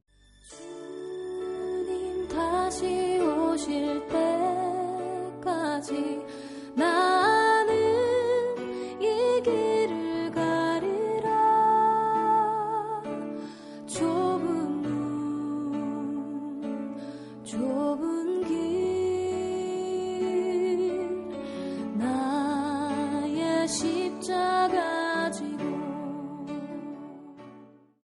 주님 다시 오실 때까지 나는 이 길을 가리라. 좁은 문 좁은 길 나의 십자가 지고.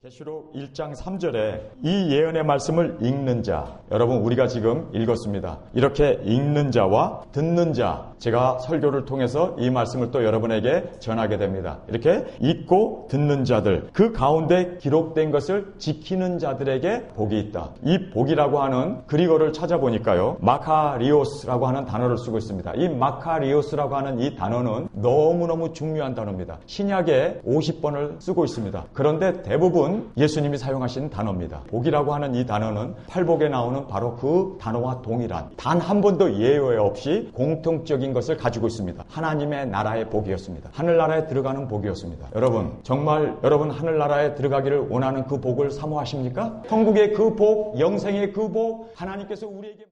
계시록 1장 3절에 이 예언의 말씀을 읽는 자, 여러분 우리가 지금 읽었습니다. 이렇게 읽는 자와 듣는 자, 제가 설교를 통해서 이 말씀을 또 여러분에게 전하게 됩니다. 이렇게 읽고 듣는 자들, 그 가운데 기록된 것을 지키는 자들에게 복이 있다. 이 복이라고 하는 그리거를 찾아보니까요, 마카리오스라고 하는 단어를 쓰고 있습니다. 이 마카리오스라고 하는 이 단어는 너무너무 중요한 단어입니다. 신약에 50번을 쓰고 있습니다. 그런데 대부분 예수님이 사용하신 단어입니다. 복이라고 하는 이 단어는 팔복에 나오는 바로 그 단어와 동일한 단 한 번도 예외 없이 공통적인 것을 가지고 있습니다. 하나님의 나라의 복이었습니다. 하늘나라에 들어가는 복이었습니다. 여러분, 정말 여러분 하늘나라에 들어가기를 원하는 그 복을 사모하십니까? 천국의 그 복, 영생의 그 복, 하나님께서 우리에게